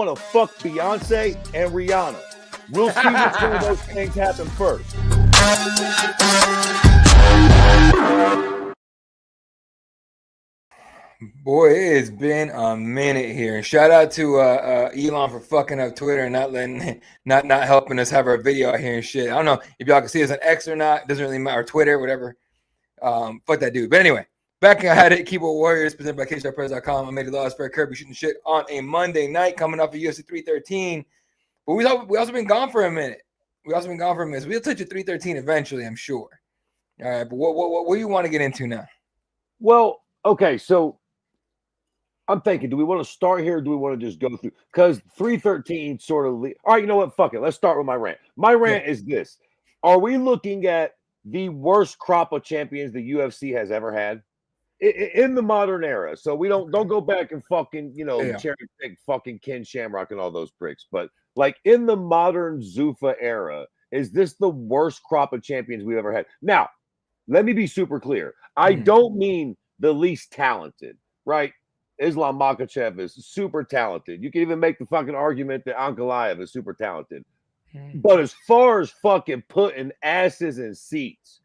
want to fuck Beyonce and Rihanna. We'll see which one of those things happen first. Boy, it has been a minute here. And shout out to Elon for fucking up Twitter and not helping us have our video out here and shit. I don't know if y'all can see us on X or not. It doesn't really matter. Or Twitter, whatever. Fuck that dude. But anyway, back at it. Keyboard Warriors presented by CageSidePress.com. I made the laws for Kirby shooting shit on a Monday night coming off of UFC 313. But we also been gone for a minute. So we'll touch at 313 eventually, I'm sure. All right, but what do you want to get into now? Well, okay, so I'm thinking, do we want to start here or do we want to just go through? Because 313 sort of... All right, you know what? Fuck it. Let's start with my rant. My rant is this. Are we looking at the worst crop of champions the UFC has ever had in the modern era? So we don't go back and fucking, cherry pick fucking Ken Shamrock and all those pricks. But like in the modern Zuffa era, is this the worst crop of champions we've ever had? Now, let me be super clear. I don't mean the least talented, right? Islam Makhachev is super talented. You can even make the fucking argument that Ankalaev is super talented. But as far as fucking putting asses in seats,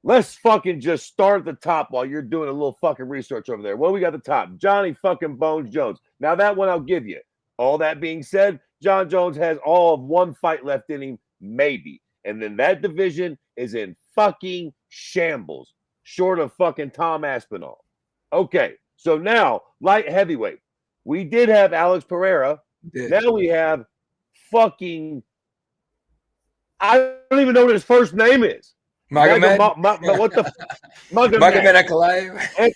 let's fucking just start at the top while you're doing a little fucking research over there. What do we got at the top? Johnny fucking Bones Jones. Now that one I'll give you. All that being said, John Jones has all of one fight left in him, maybe. And then that division is in fucking shambles, short of fucking Tom Aspinall. Okay. So now, light heavyweight. We did have Alex Pereira. Now we have fucking... I don't even know what his first name is. Magomed? What the... Magomed Ankalaev.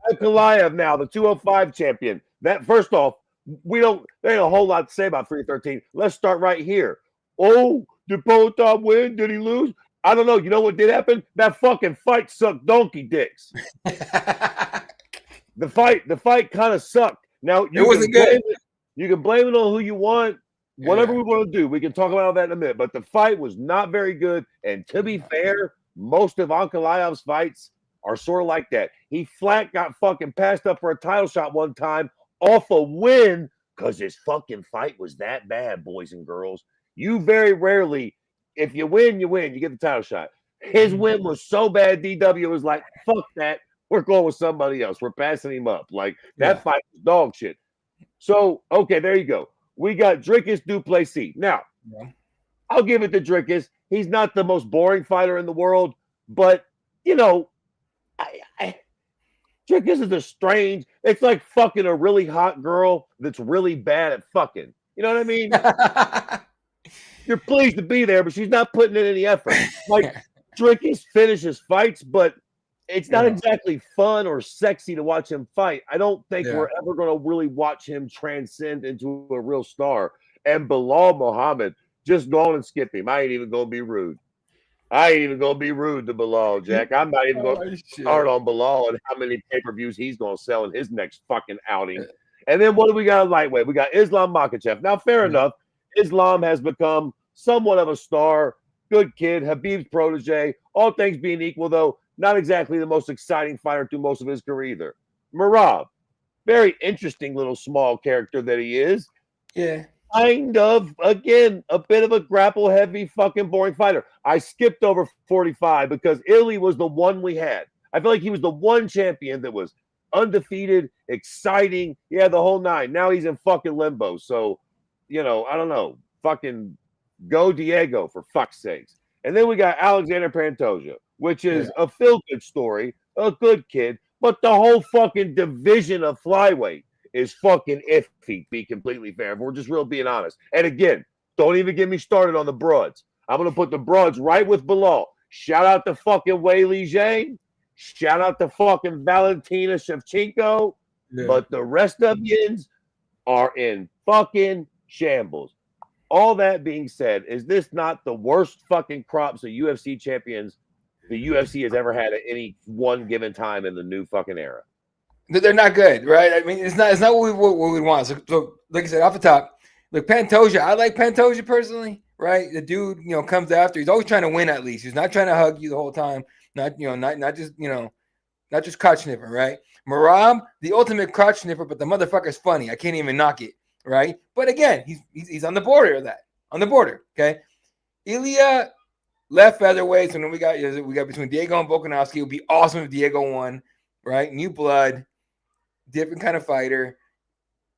Ankalaev now, the 205 champion. That, first off, there ain't a whole lot to say about 313. Let's start right here. Oh, did Poetom win? Did he lose? I don't know. You know what did happen? That fucking fight sucked donkey dicks. The fight kind of sucked. Now it wasn't good. You can blame it on who you want, whatever we want to do. We can talk about that in a minute. But the fight was not very good. And to be fair, most of Ankalaev's fights are sort of like that. He flat got fucking passed up for a title shot one time off a win because his fucking fight was that bad, boys and girls. You very rarely, if you win, you win. You get the title shot. His win was so bad, DW was like, fuck that. We're going with somebody else. We're passing him up. Like, that fight was dog shit. So, okay, there you go. We got Dricus du Plessis. Now, I'll give it to Dricus. He's not the most boring fighter in the world, but, Dricus is a strange... It's like fucking a really hot girl that's really bad at fucking. You know what I mean? You're pleased to be there, but she's not putting in any effort. Like, Dricus finishes fights, but it's not exactly fun or sexy to watch him fight. I don't think we're ever going to really watch him transcend into a real star. And Bilal Muhammad, just go on and skip him. I ain't even going to be rude. To Bilal, Jack. I'm not even going to start on Bilal and how many pay-per-views he's going to sell in his next fucking outing. And then what do we got lightweight? We got Islam Makhachev. Now, fair enough. Islam has become somewhat of a star. Good kid. Habib's protege. All things being equal, though, not exactly the most exciting fighter through most of his career either. Merab, very interesting little small character that he is. Yeah. Kind of, again, a bit of a grapple-heavy, fucking boring fighter. I skipped over 45 because Illy was the one we had. I feel like he was the one champion that was undefeated, exciting. Yeah, the whole nine. Now he's in fucking limbo. So, I don't know. Fucking go Diego, for fuck's sakes. And then we got Alexander Pantoja, which is a feel-good story, a good kid, but the whole fucking division of flyweight is fucking iffy, to be completely fair. If we're just real being honest. And again, don't even get me started on the broads. I'm going to put the broads right with Bilal. Shout out to fucking Weili Zhang. Shout out to fucking Valentina Shevchenko. Yeah. But the rest of yins are in fucking shambles. All that being said, is this not the worst fucking crops of UFC champions the UFC has ever had at any one given time in the new fucking era? They're not good, right? I mean, it's not what we want. So, like I said, off the top, look, Pantoja. I like Pantoja personally, right? The dude, comes after. He's always trying to win. At least he's not trying to hug you the whole time. Not just crotch sniffing, right? Merab, the ultimate crotch sniffer, but the motherfucker's funny. I can't even knock it. right? But again, he's on the border of that. On the border, okay? Ilya, left featherweight. So then we got between Diego and Volkanovski. It would be awesome if Diego won, right? New blood, different kind of fighter.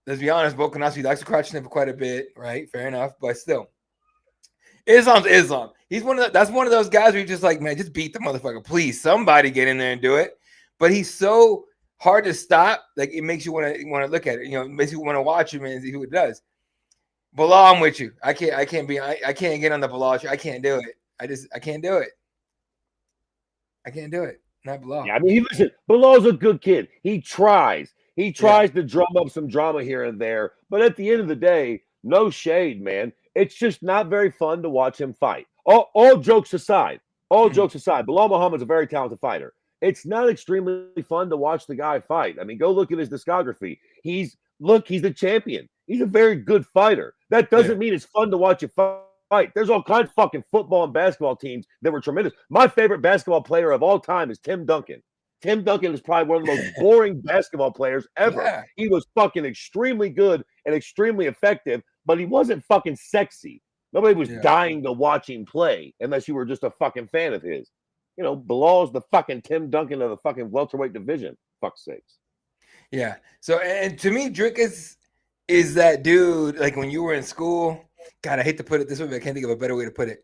Let's be honest, Volkanovski likes to crouch sniff quite a bit, right? Fair enough, but still. Islam's Islam. That's one of those guys where you're just like, man, just beat the motherfucker. Please, somebody get in there and do it. But he's so hard to stop, like it makes you want to look at it. You know, it makes you want to watch him and see who it does. Bilal, I'm with you. I can't get on the Bilal. I can't do it. I can't do it. I can't do it. Not Bilal. Yeah, I mean, listen, Bilal's a good kid. He tries. He tries to drum up some drama here and there. But at the end of the day, no shade, man. It's just not very fun to watch him fight. All jokes aside, Bilal Muhammad's a very talented fighter. It's not extremely fun to watch the guy fight. I mean, go look at his discography. He's the champion. He's a very good fighter. That doesn't mean it's fun to watch you fight. There's all kinds of fucking football and basketball teams that were tremendous. My favorite basketball player of all time is Tim Duncan. Tim Duncan is probably one of the most boring basketball players ever. Yeah. He was fucking extremely good and extremely effective, but he wasn't fucking sexy. Nobody was dying to watch him play unless you were just a fucking fan of his. You know, Bilal's the fucking Tim Duncan of the fucking welterweight division. Fuck's sakes. Yeah. So, and to me, Drick is that dude, like when you were in school, God, I hate to put it this way, but I can't think of a better way to put it.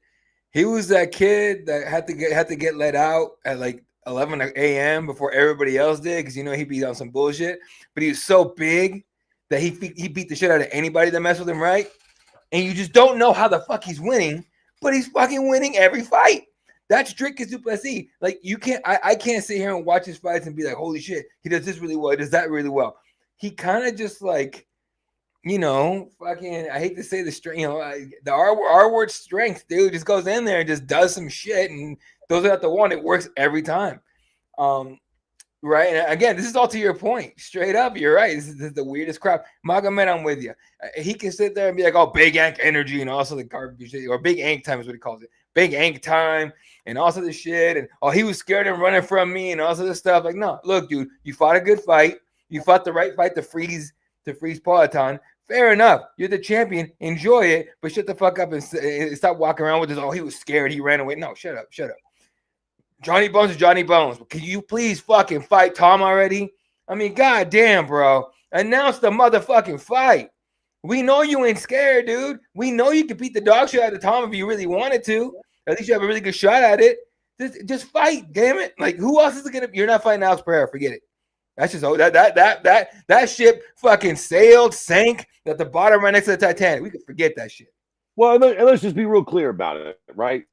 He was that kid that had to get let out at like 11 a.m. before everybody else did, because you know he'd be on some bullshit. But he was so big that he beat the shit out of anybody that messed with him, right? And you just don't know how the fuck he's winning, but he's fucking winning every fight. That's Drickus du Plessis. Like you can't, I can't sit here and watch his fights and be like, holy shit, he does this really well, he does that really well. He kind of just like, you know, fucking, I hate to say the strength, you know, the R word strength, dude, just goes in there and just does some shit and those are at the one. It works every time. Right. And again, this is all to your point. Straight up, you're right. This is the weirdest crap. Magomed, I'm with you. He can sit there and be like, oh, big Ank energy and also the garbage, or big Ank time is what he calls it. Big Ank time and also the shit. And oh, he was scared and running from me and also this stuff. Like, no, look, dude, you fought a good fight. You fought the right fight to freeze Peloton. Fair enough. You're the champion. Enjoy it, but shut the fuck up and stop walking around with this. Oh, he was scared. He ran away. No, shut up. Johnny Bones is Johnny Bones. Can you please fucking fight Tom already? I mean, goddamn, bro. Announce the motherfucking fight. We know you ain't scared, dude. We know you could beat the dog shit out of Tom if you really wanted to. At least you have a really good shot at it. Just fight, damn it. Like, who else is gonna? You're not fighting Alex Pereira. Forget it. That's just that ship fucking sank at the bottom right next to the Titanic. We could forget that shit. Well, and let's just be real clear about it, right?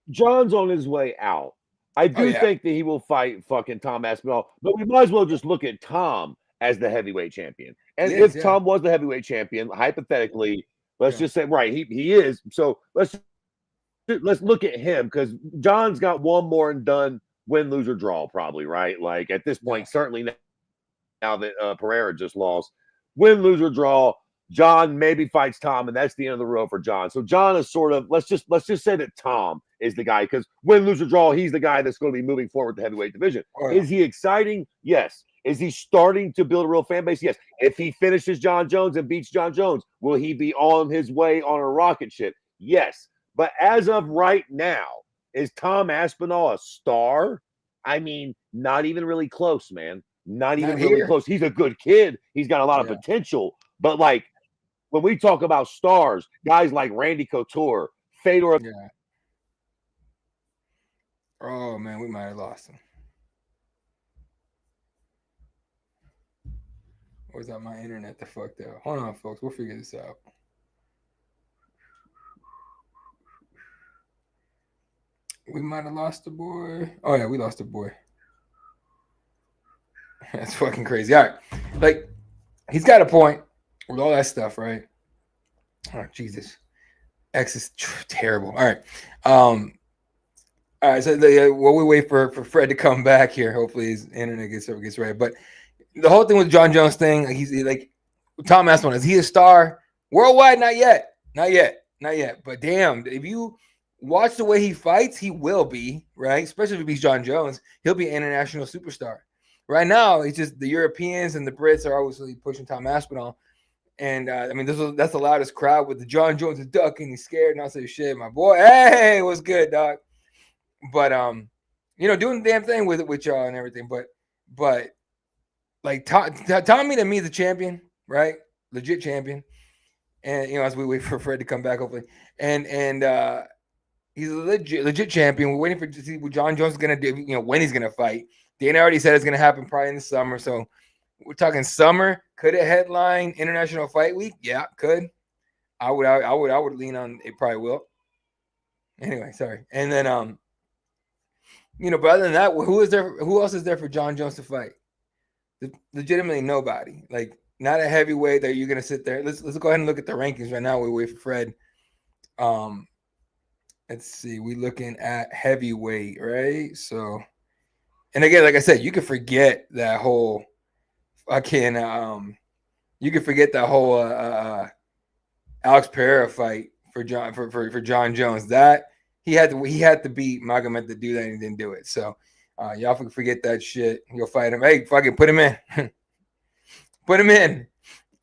John's on his way out. I do think that he will fight fucking Tom Aspinall, but we might as well just look at Tom as the heavyweight champion. And if Tom was the heavyweight champion, hypothetically, let's just say, right, he is. So let's look at him, because John's got one more and done, win, lose, or draw, probably, right? Like at this point, certainly now that Pereira just lost, win, lose, or draw. John maybe fights Tom, and that's the end of the road for John. So John is sort of, let's just say that Tom is the guy, because win, lose, or draw, he's the guy that's going to be moving forward the heavyweight division. Is he exciting? Yes. Is he starting to build a real fan base? Yes. If he finishes John Jones and beats John Jones, will he be on his way on a rocket ship? Yes. But as of right now, is Tom Aspinall a star? I mean, not even really close, man. Not even really close. He's a good kid. He's got a lot of potential. But like, when we talk about stars, guys like Randy Couture, Fedor. Yeah. Oh, man, we might have lost him. Or is that my internet that fucked up? Hold on, folks. We'll figure this out. We might have lost the boy. Oh, yeah, we lost the boy. That's fucking crazy. All right. Like, he's got a point with all that stuff, right? Oh, Jesus. X is terrible. All right. All right. So while we wait for Fred to come back here, hopefully his internet gets right. But the whole thing with John Jones thing, like he's like Tom Aspinall, is he a star worldwide? Not yet. But damn, if you watch the way he fights, he will be, right? Especially if he beats John Jones, he'll be an international superstar. Right now, it's just the Europeans and the Brits are obviously pushing Tom Aspinall. And I mean, that's the loudest crowd with the John Jones is ducking, he's scared, and I say, shit, my boy, hey, what's good, dog? But doing the damn thing with y'all and everything. But like Tommy to me is a champion, right? Legit champion. And as we wait for Fred to come back, hopefully, and he's a legit champion. We're waiting to see what John Jones is gonna do. When he's gonna fight. Dana already said it's gonna happen probably in the summer. So we're talking summer. Could it headline International Fight Week? Yeah, could. I would lean on it. Probably will. Anyway, sorry. And then but other than that, who else is there for John Jones to fight? Legitimately nobody. Like not a heavyweight that you're gonna sit there. Let's go ahead and look at the rankings right now. We wait for Fred. Let's see. We looking at heavyweight, right? So, and again, like I said, you can forget that whole fucking you can forget that whole Alex Pereira fight for John Jones. That he had to beat Magomed to do that, and he didn't do it. So y'all can forget that shit. You'll fight him. Hey, fucking put him in. Put him in.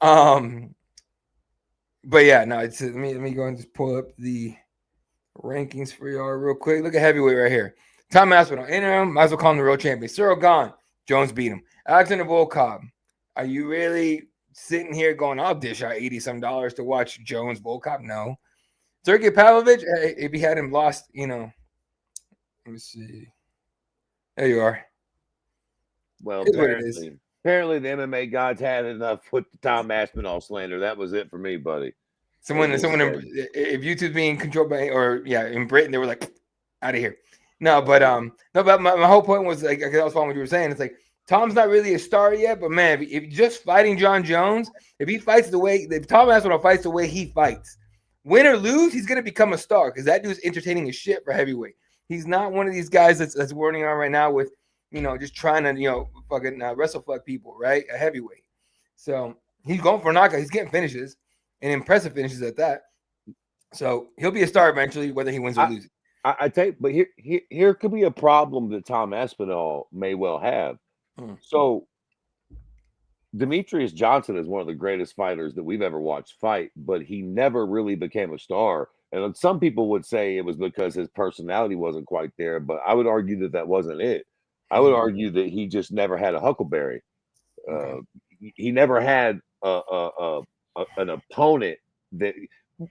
But yeah, no, it's let me go and just pull up the rankings for y'all real quick. Look at heavyweight right here. Tom Aspinall, interim, might as well call him the real champion. Cyril gone. Jones beat him. Alexander Volkov. Are you really sitting here going, I'll dish out $80 to watch Jones Volkov? No. Sergey Pavlovich, if he had him lost, let me see. There you are. Well, apparently the MMA gods had enough with the Tom Aspinall slander. That was it for me, buddy. Someone, if YouTube's being controlled by, in Britain, they were like, out of here. No, but my whole point was like, I was following what you were saying. It's like Tom's not really a star yet, but man, if you're just fighting John Jones, if Tom Aspinall fights the way he fights, win or lose, he's gonna become a star because that dude's entertaining as shit for heavyweight. He's not one of these guys that's running on right now with just trying to fucking wrestle fuck people, right? A heavyweight. So he's going for a knockout. He's getting finishes and impressive finishes at that. So he'll be a star eventually, whether he wins or loses. I take, but here could be a problem that Tom Aspinall may well have. So Demetrius Johnson is one of the greatest fighters that we've ever watched fight, but he never really became a star. And some people would say it was because his personality wasn't quite there, but I would argue that wasn't it. I would argue that he just never had a huckleberry. He never had an opponent that.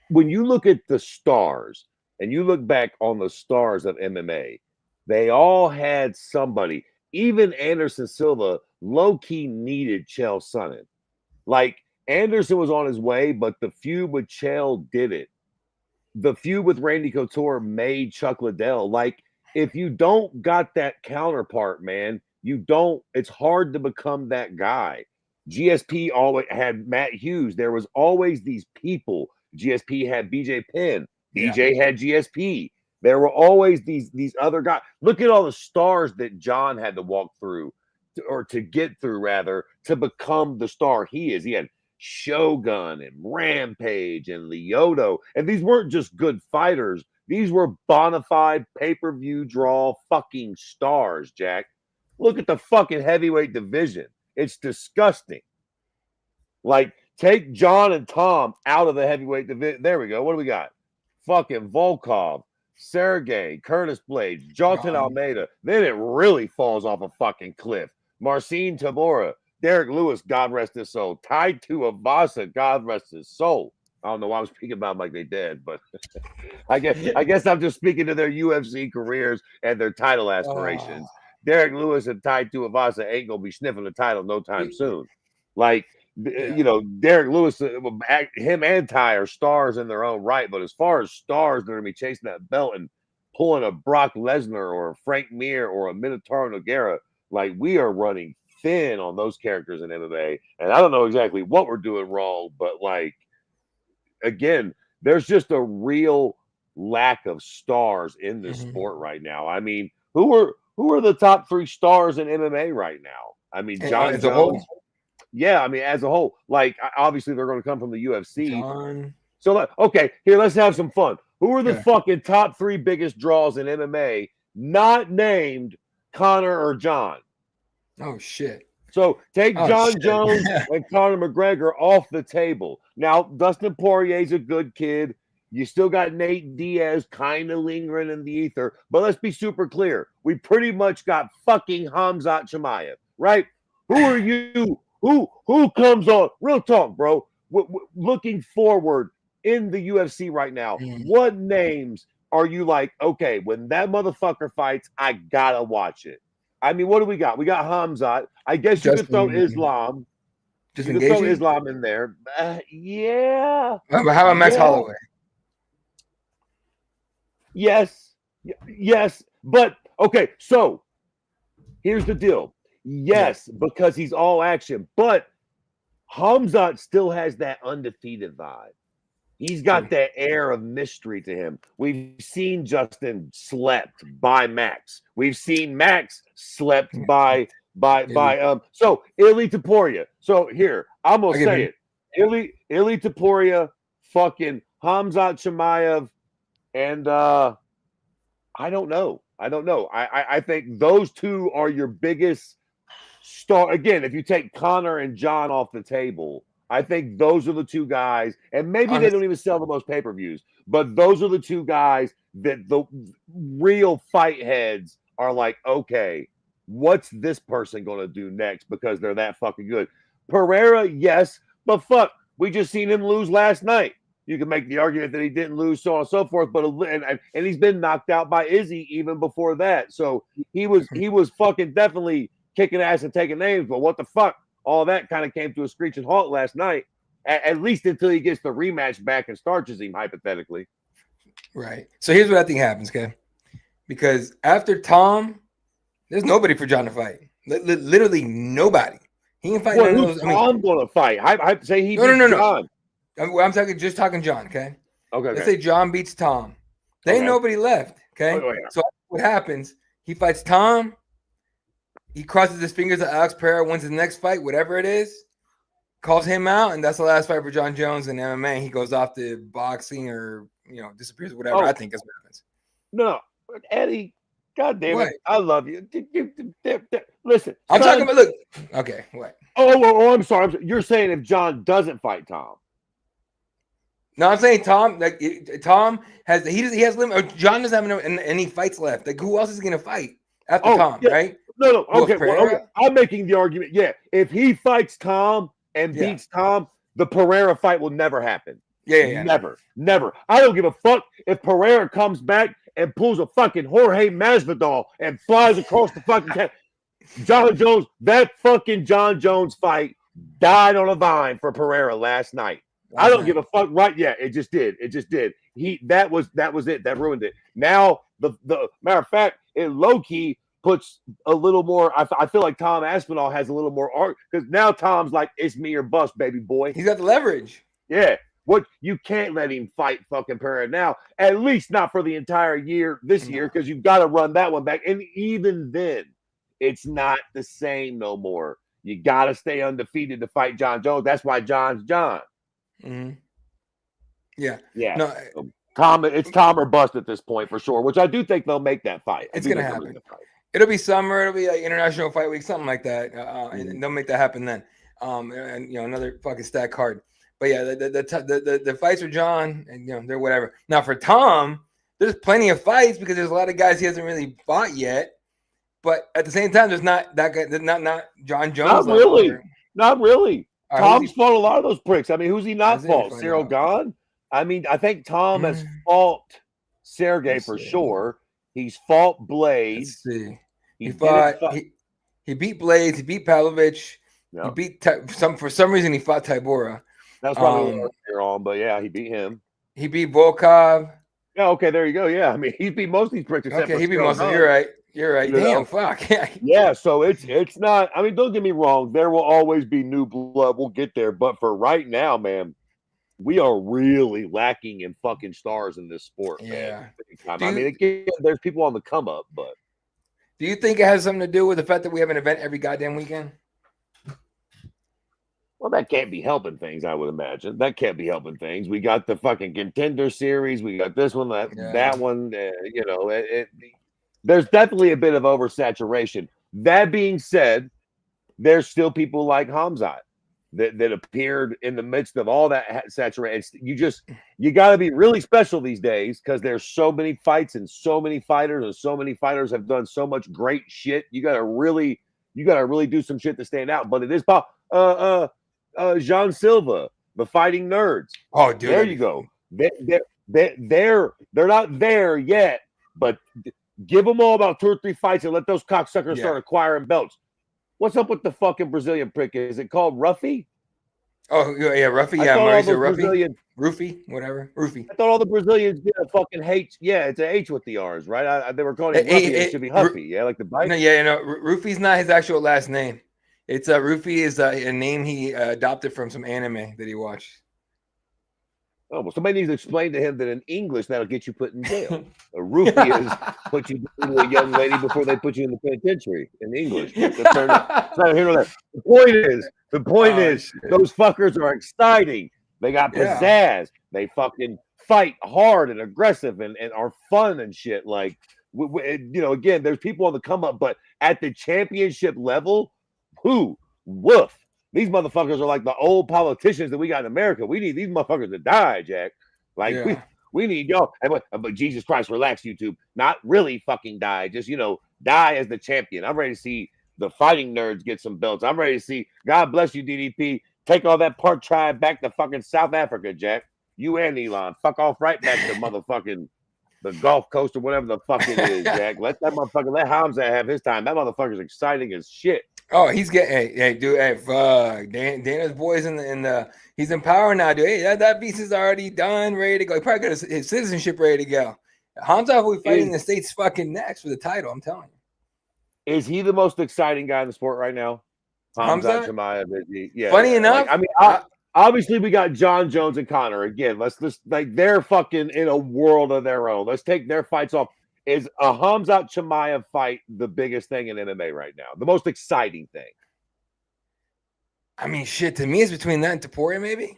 When you look at the stars and you look back on the stars of MMA, they all had somebody. Even Anderson Silva low-key needed Chael Sonnen. Like Anderson was on his way, but the feud with Chael did it. The feud with Randy Couture made Chuck Liddell. Like if you don't got that counterpart, man, it's hard to become that guy. GSP always had Matt Hughes. There was always these people. GSP had BJ Penn. BJ had GSP. There were always these other guys. Look at all the stars that John had to walk through, to get through, rather, to become the star he is. He had Shogun and Rampage and Lyoto. And these weren't just good fighters. These were bona fide pay-per-view draw fucking stars, Jack. Look at the fucking heavyweight division. It's disgusting. Like, take John and Tom out of the heavyweight division. There we go. What do we got? Fucking Volkov, Sergey, Curtis Blades, Jonathan Almeida. Then it really falls off a fucking cliff. Marcin Tabora, Derek Lewis, God rest his soul. Tai Tuivasa, God rest his soul. I don't know why I'm speaking about them like they did, but I guess I'm just speaking to their UFC careers and their title aspirations. Derek Lewis and Tai Tuivasa ain't gonna be sniffing the title no time soon. Like, Derek Lewis, him and Ty are stars in their own right. But as far as stars, they're gonna be chasing that belt and pulling a Brock Lesnar or a Frank Mir or a Minotauro Nogueira. Like, we are running thin on those characters in MMA, and I don't know exactly what we're doing wrong, but like, again, there's just a real lack of stars in this sport right now. I mean, who are the top 3 stars in MMA right now? I mean, John Jones. Yeah, I mean, as a whole, like, obviously they're going to come from the UFC. So, okay, here, let's have some fun. Who are the fucking top 3 biggest draws in MMA, not named Connor or John? Oh shit. So take Oh John shit. Jones and Conor McGregor off the table. Now, Dustin Poirier's a good kid. You still got Nate Diaz kind of lingering in the ether. But let's be super clear. We pretty much got fucking Khamzat Chimaev, right? Who are you? Who comes on? Real talk, bro. Looking forward in the UFC right now, what names are you like, okay, when that motherfucker fights, I gotta watch it? I mean, what do we got? We got Hamzat. I guess you could throw Islam. Just You could throw engaging. Islam in there. Yeah. How about Max Holloway? Yes. Yes. But okay, so here's the deal. Yes, because he's all action, but Hamzat still has that undefeated vibe. He's got that air of mystery to him. We've seen Justin slept by Max. We've seen Max slept by so Ili Taporia. So here, I'm gonna say it. Ili Taporia, fucking Khamzat Chimaev, and I don't know. I think those two are your biggest star. Again, if you take Connor and John off the table, I think those are the two guys, and maybe they don't even sell the most pay-per-views, but those are the two guys that the real fight heads are like, okay, what's this person going to do next? Because they're that fucking good. Pereira, yes, but fuck, we just seen him lose last night. You can make the argument that he didn't lose, so on and so forth, but and he's been knocked out by Izzy even before that. So he was fucking definitely kicking ass and taking names, but what the fuck? All that kind of came to a screeching halt last night, at least until he gets the rematch back and starches him, hypothetically. Right. So here's what I think happens, okay? Because after Tom, there's nobody for John to fight. Literally nobody. He can fight. Well, who's Tom going to fight? I say he beats John. I'm talking John, okay? Okay. Let's say John beats Tom. There ain't nobody left, okay? Oh, yeah. So what happens? He fights Tom. He crosses his fingers that Alex Pereira wins his next fight, whatever it is, calls him out, and that's the last fight for John Jones in MMA. He goes off to boxing or, disappears, whatever. I think that's what happens. No, Eddie, God damn it. I love you. Listen. I'm talking about, look. Okay, what? Oh, I'm sorry. You're saying if John doesn't fight Tom. No, I'm saying Tom, Tom has, he has limit. John doesn't have any fights left. Like, who else is going to fight after Tom, right? No. Okay, I'm making the argument. Yeah, if he fights Tom and beats Tom, the Pereira fight will never happen. Yeah. Never. I don't give a fuck if Pereira comes back and pulls a fucking Jorge Masvidal and flies across the fucking John Jones. That fucking John Jones fight died on a vine for Pereira last night. I don't give a fuck. Right? Yeah, it just did. That was it. That ruined it. Now the matter of fact, it low key puts a little more. I feel like Tom Aspinall has a little more art because now Tom's like, it's me or bust, baby boy. He's got the leverage. Yeah. What you can't let him fight fucking Pereira now, at least not for the entire year this year, because you've got to run that one back. And even then, it's not the same no more. You got to stay undefeated to fight John Jones. That's why John's John. Mm-hmm. Yeah. No, Tom. It's Tom or bust at this point for sure. Which I do think they'll make that fight. It's gonna happen. It'll be summer. It'll be like International Fight Week, something like that. And they'll make that happen then. And another fucking stack card. But yeah, the fights for John, and they're whatever. Now for Tom, there's plenty of fights because there's a lot of guys he hasn't really fought yet. But at the same time, there's not that guy. Not John Jones. Not really. Tom's fought a lot of those pricks. I mean, who's he not fought? Cyril Gahn? I mean, I think Tom has fought Sergey for sure. He's fought Blade. Let's see. He beat Blades. He beat Pavlovich. Yeah. He beat for some reason he fought Tybura. That's probably what you're on, but yeah, he beat him. He beat Volkov. Yeah, okay, there you go. Yeah, I mean, he beat most of these pricks. Okay, he beat most of them. You're right. Damn, fuck. Yeah, so it's not. I mean, don't get me wrong. There will always be new blood. We'll get there, but for right now, man, we are really lacking in fucking stars in this sport. Yeah. Man. I mean, again, there's people on the come up, but do you think it has something to do with the fact that we have an event every goddamn weekend? Well, that can't be helping things, I would imagine. That can't be helping things. We got the fucking Contender Series. We got this one, that one. There's definitely a bit of oversaturation. That being said, there's still people like Hamzat that appeared in the midst of all that saturation. You got to be really special these days because there's so many fights and so many fighters, and so many fighters have done so much great shit. You got to really do some shit to stand out. But it is Jean Silva, the Fighting Nerds. Oh, dude, there you go. They're not there yet, but give them all about 2 or 3 fights and let those cocksuckers start acquiring belts. What's up with the fucking Brazilian prick? Is it called Ruffy? Oh, yeah, Ruffy. Yeah, Mauricio Ruffy. Roofy, whatever. Roofy. I thought all the Brazilians did a fucking H. Yeah, it's an H with the R's, right? They were calling it Ruffy. It should be Huffy. Yeah, like the bike. No, yeah, Roofy's not his actual last name. It's Roofy is a name he adopted from some anime that he watched. Oh, well, somebody needs to explain to him that in English that'll get you put in jail. A roofie is put you to a young lady before they put you in the penitentiary in English. It's not here nor there. The point is, those fuckers are exciting. They got pizzazz. They fucking fight hard and aggressive and are fun and shit. Like, again, there's people on the come up, but at the championship level, woof. These motherfuckers are like the old politicians that we got in America. We need these motherfuckers to die, Jack. Like we need y'all. But Jesus Christ, relax, YouTube. Not really fucking die. Just die as the champion. I'm ready to see the Fighting Nerds get some belts. I'm ready to see. God bless you, DDP. Take all that part tribe back to fucking South Africa, Jack. You and Elon. Fuck off right back to motherfucking the Gulf Coast or whatever the fuck it is, Jack. Let Hamza have his time. That motherfucker's exciting as shit. Oh, he's getting fuck. Dana's boys in the he's in power now, dude. Hey, that beast is already done, ready to go. He probably got his citizenship ready to go. Hamza will be fighting the States fucking next for the title. I'm telling you. Is he the most exciting guy in the sport right now? Hamza Chimaev. Yeah. Funny enough, obviously we got John Jones and Connor again. Let's like they're fucking in a world of their own. Let's take their fights off. Is a Hamzat Chimaev fight the biggest thing in MMA right now? The most exciting thing? I mean, shit, to me, it's between that and Topuria, maybe.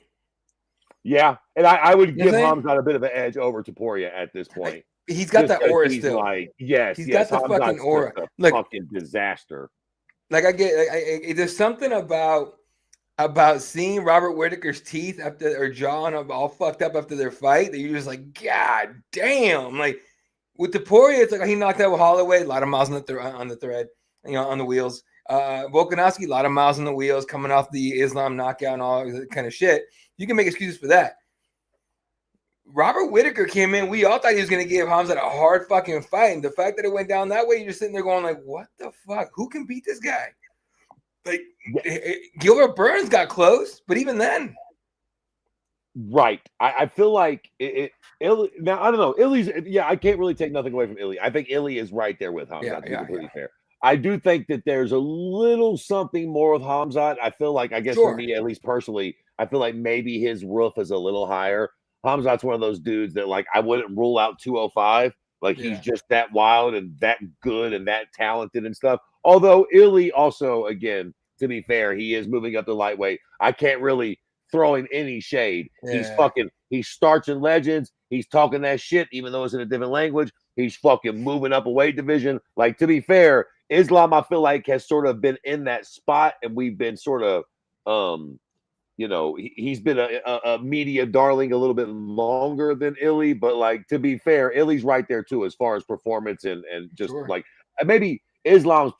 Yeah, and I would give Hamzat a bit of an edge over Topuria at this point. He's got that aura still. Like, he's got the fucking aura. Like, fucking disaster. Like, there's something about seeing Robert Whittaker's teeth or jaw all fucked up after their fight that you're just like, God damn, like. With Topuria, it's like he knocked out Holloway, a lot of miles on the thread, on the wheels. Volkanovski, a lot of miles on the wheels, coming off the Islam knockout and all that kind of shit. You can make excuses for that. Robert Whittaker came in. We all thought he was going to give Hamzat a hard fucking fight. And the fact that it went down that way, you're just sitting there going like, what the fuck? Who can beat this guy? Like, Gilbert Burns got close, but even then. Right. I feel like now I don't know. Illy's I can't really take nothing away from Illy. I think Illy is right there with Hamzat, to be completely fair. I do think that there's a little something more with Hamzat. I feel like, I guess for me, at least personally, I feel like maybe his roof is a little higher. Hamzat's one of those dudes that like I wouldn't rule out 205. Like he's just that wild and that good and that talented and stuff. Although Illy also, again, to be fair, he is moving up to lightweight. I can't really throwing any shade. He's starching legends. He's talking that shit, even though it's in a different language. He's fucking moving up a weight division. Like, to be fair, Islam, I feel like, has sort of been in that spot, and we've been sort of, he's been a media darling a little bit longer than Illy, but like, to be fair, Illy's right there too, as far as performance and just like maybe Hamzat's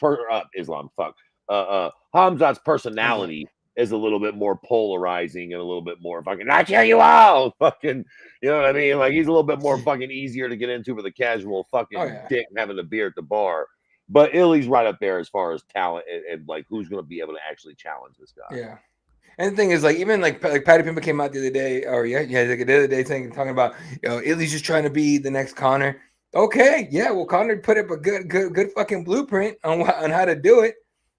personality is a little bit more polarizing and a little bit more fucking, I kill you all, fucking, you know what I mean? Like, he's a little bit more fucking easier to get into for the casual fucking dick having a beer at the bar. But Illy's right up there as far as talent and like who's going to be able to actually challenge this guy. Yeah. And the thing is, like, even like Patty Pimba came out the other day, or the other day talking about, Illy's just trying to be the next Conor. Okay, yeah, well, Conor put up a good fucking blueprint on how to do it.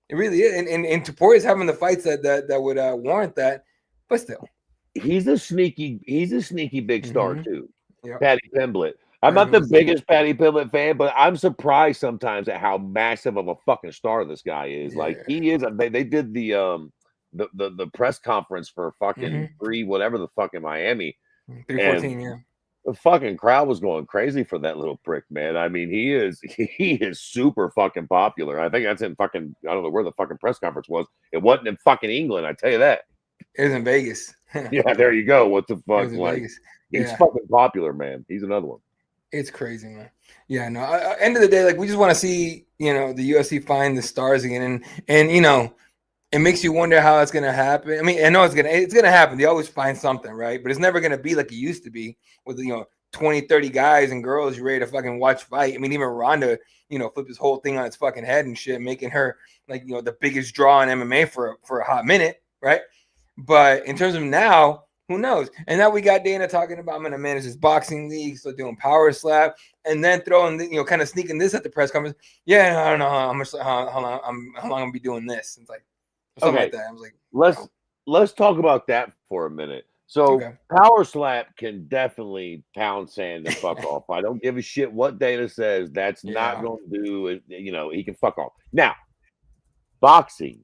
It really is, and Topuria's having the fights that would warrant that, but still, he's a sneaky big star too. Yep. Patty Pimblett. I'm not the biggest Patty Pimblett fan, but I'm surprised sometimes at how massive of a fucking star this guy is. Yeah. Like he is. They did the press conference for fucking 3 whatever the fuck in Miami. 314, yeah. The fucking crowd was going crazy for that little prick, man. I mean, he is super fucking popular. I think that's in fucking, I don't know where the fucking press conference was. It wasn't in fucking England, I tell you that. It was in Vegas. Yeah, there you go. What the It fuck? was in Like, Vegas. he's Yeah. fucking popular, man. He's another one. It's crazy, man. Yeah, no. End of the day, like we just want to see, the UFC find the stars again, and it makes you wonder how it's gonna happen. I mean, I know it's gonna happen. They always find something, right? But it's never gonna be like it used to be with 20, 30 guys and girls you ready to fucking watch fight. I mean, even Ronda, flipped this whole thing on its fucking head and shit, making her like the biggest draw in MMA for a hot minute, right? But in terms of now, who knows? And now we got Dana talking about I'm going to manage this boxing league, so doing power slap, and then throwing, kind of sneaking this at the press conference. Yeah, I don't know how long I'm gonna be doing this. It's like something like that. I was like, let's talk about that for a minute. So okay. power slap can definitely pound sand and fuck off. I don't give a shit what Dana says. That's not going to do it. He can fuck off. Now, boxing.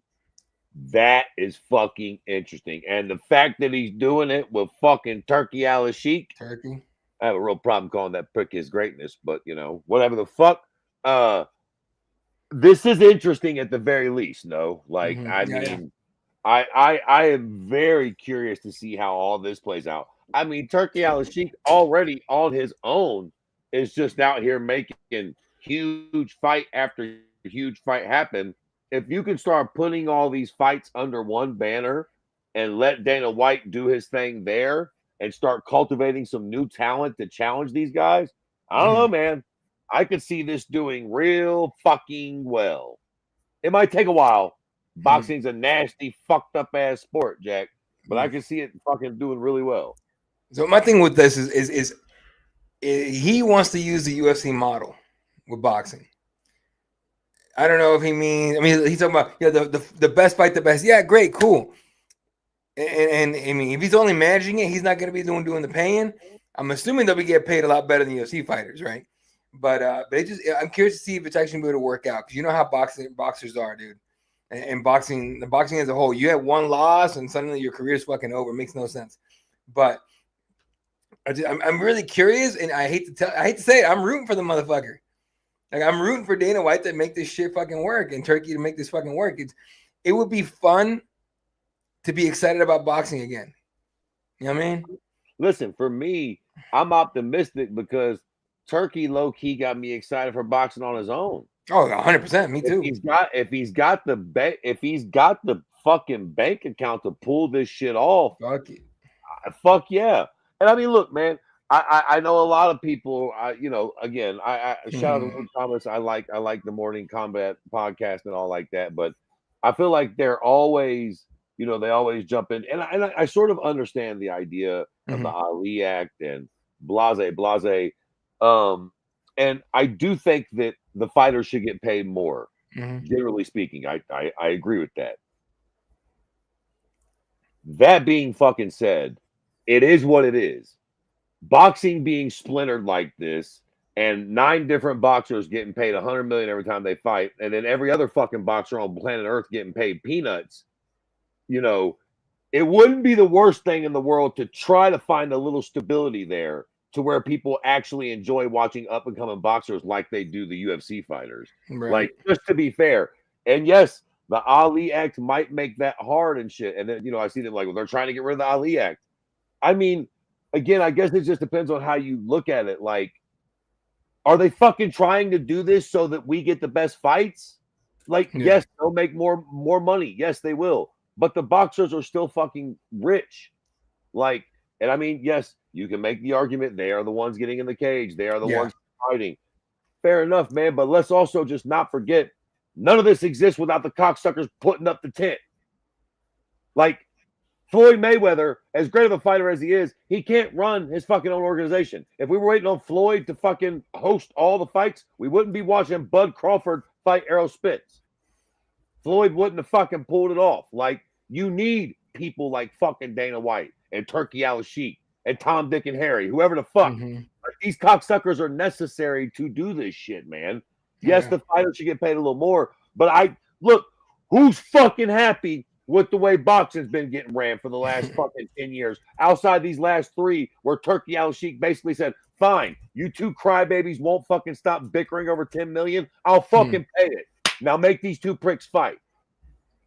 That is fucking interesting. And the fact that he's doing it with fucking Turkey Al-Sheikh. Turkey. I have a real problem calling that prick his greatness, but whatever the fuck. This is interesting at the very least, no? Like, I mean, I am very curious to see how all this plays out. I mean, Turkey Al-Sheikh already on his own is just out here making huge fight after huge fight happen. If you can start putting all these fights under one banner and let Dana White do his thing there and start cultivating some new talent to challenge these guys, I don't know, man. I could see this doing real fucking well. It might take a while. Boxing's a nasty, fucked up ass sport, Jack, but I can see it fucking doing really well. So my thing with this is he wants to use the UFC model with boxing. I don't know if he means. I mean, he's talking about the best fight, the best. Yeah, great, cool. And I mean, if he's only managing it, he's not going to be doing the paying. I'm assuming they'll be getting paid a lot better than UFC fighters, right? But I'm curious to see if it's actually going to work out because you know how boxers are, dude. And boxing as a whole, you have one loss and suddenly your career's fucking over. It makes no sense. But I'm really curious, and I hate to say it, I'm rooting for the motherfucker. Like I'm rooting for Dana White to make this shit fucking work and Turkey to make this fucking work. It would be fun to be excited about boxing again. You know what I mean? Listen, for me, I'm optimistic because Turkey low key got me excited for boxing on his own. Oh, 100%. Me too. If he's got the fucking bank account to pull this shit off, fuck yeah. And I mean, look, man. I know a lot of people. Again, I shout out to Luke Thomas. I like the Morning Combat podcast and all like that. But I feel like they're always, they always jump in, and I sort of understand the idea of the Ali Act and blase. And I do think that the fighters should get paid more. Generally speaking, I agree with that. That being fucking said, it is what it is. Boxing being splintered like this and 9 different boxers getting paid $100 million every time they fight, and then every other fucking boxer on planet Earth getting paid peanuts, it wouldn't be the worst thing in the world to try to find a little stability there to where people actually enjoy watching up and coming boxers like they do the UFC fighters. Right. Like, just to be fair. And yes, the Ali Act might make that hard and shit. And then, I see them like, well, they're trying to get rid of the Ali Act. I mean, again, I guess it just depends on how you look at it. Like, are they fucking trying to do this so that we get the best fights? Like, yes, they'll make more money. Yes, they will. But the boxers are still fucking rich. Like, and I mean, yes, you can make the argument they are the ones getting in the cage. They are the ones fighting. Fair enough, man. But let's also just not forget, none of this exists without the cocksuckers putting up the tent. Like, Floyd Mayweather, as great of a fighter as he is, he can't run his fucking own organization. If we were waiting on Floyd to fucking host all the fights, we wouldn't be watching Bud Crawford fight Errol Spitz. Floyd wouldn't have fucking pulled it off. Like, you need people like fucking Dana White and Turkey Al-Sheikh and Tom, Dick, and Harry, whoever the fuck. Like, these cocksuckers are necessary to do this shit, man. Yes, the fighters should get paid a little more, but look, who's fucking happy with the way boxing's been getting ran for the last fucking 10 years. Outside these last 3, where Turkey Al Sheikh basically said, fine, you two crybabies won't fucking stop bickering over 10 million. I'll fucking pay it. Now make these two pricks fight.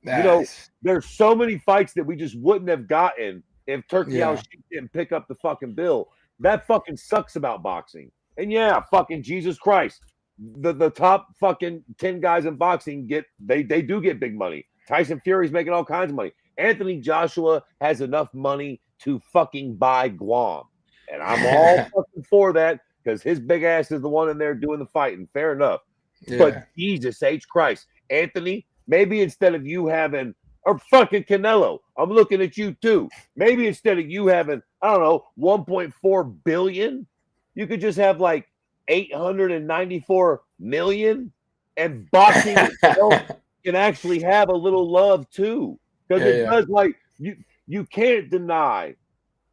Nice. You know, there's so many fights that we just wouldn't have gotten if Turkey Al Sheikh didn't pick up the fucking bill. That fucking sucks about boxing. And yeah, fucking Jesus Christ. The top fucking 10 guys in boxing they do get big money. Tyson Fury's making all kinds of money. Anthony Joshua has enough money to fucking buy Guam. And I'm all fucking for that because his big ass is the one in there doing the fighting. Fair enough. Yeah. But Jesus H. Christ, Anthony, maybe instead of you having, or fucking Canelo, I'm looking at you too. Maybe instead of you having, I don't know, 1.4 billion, you could just have like 894 million, and boxing itself can actually have a little love too. Because it does, like, you can't deny,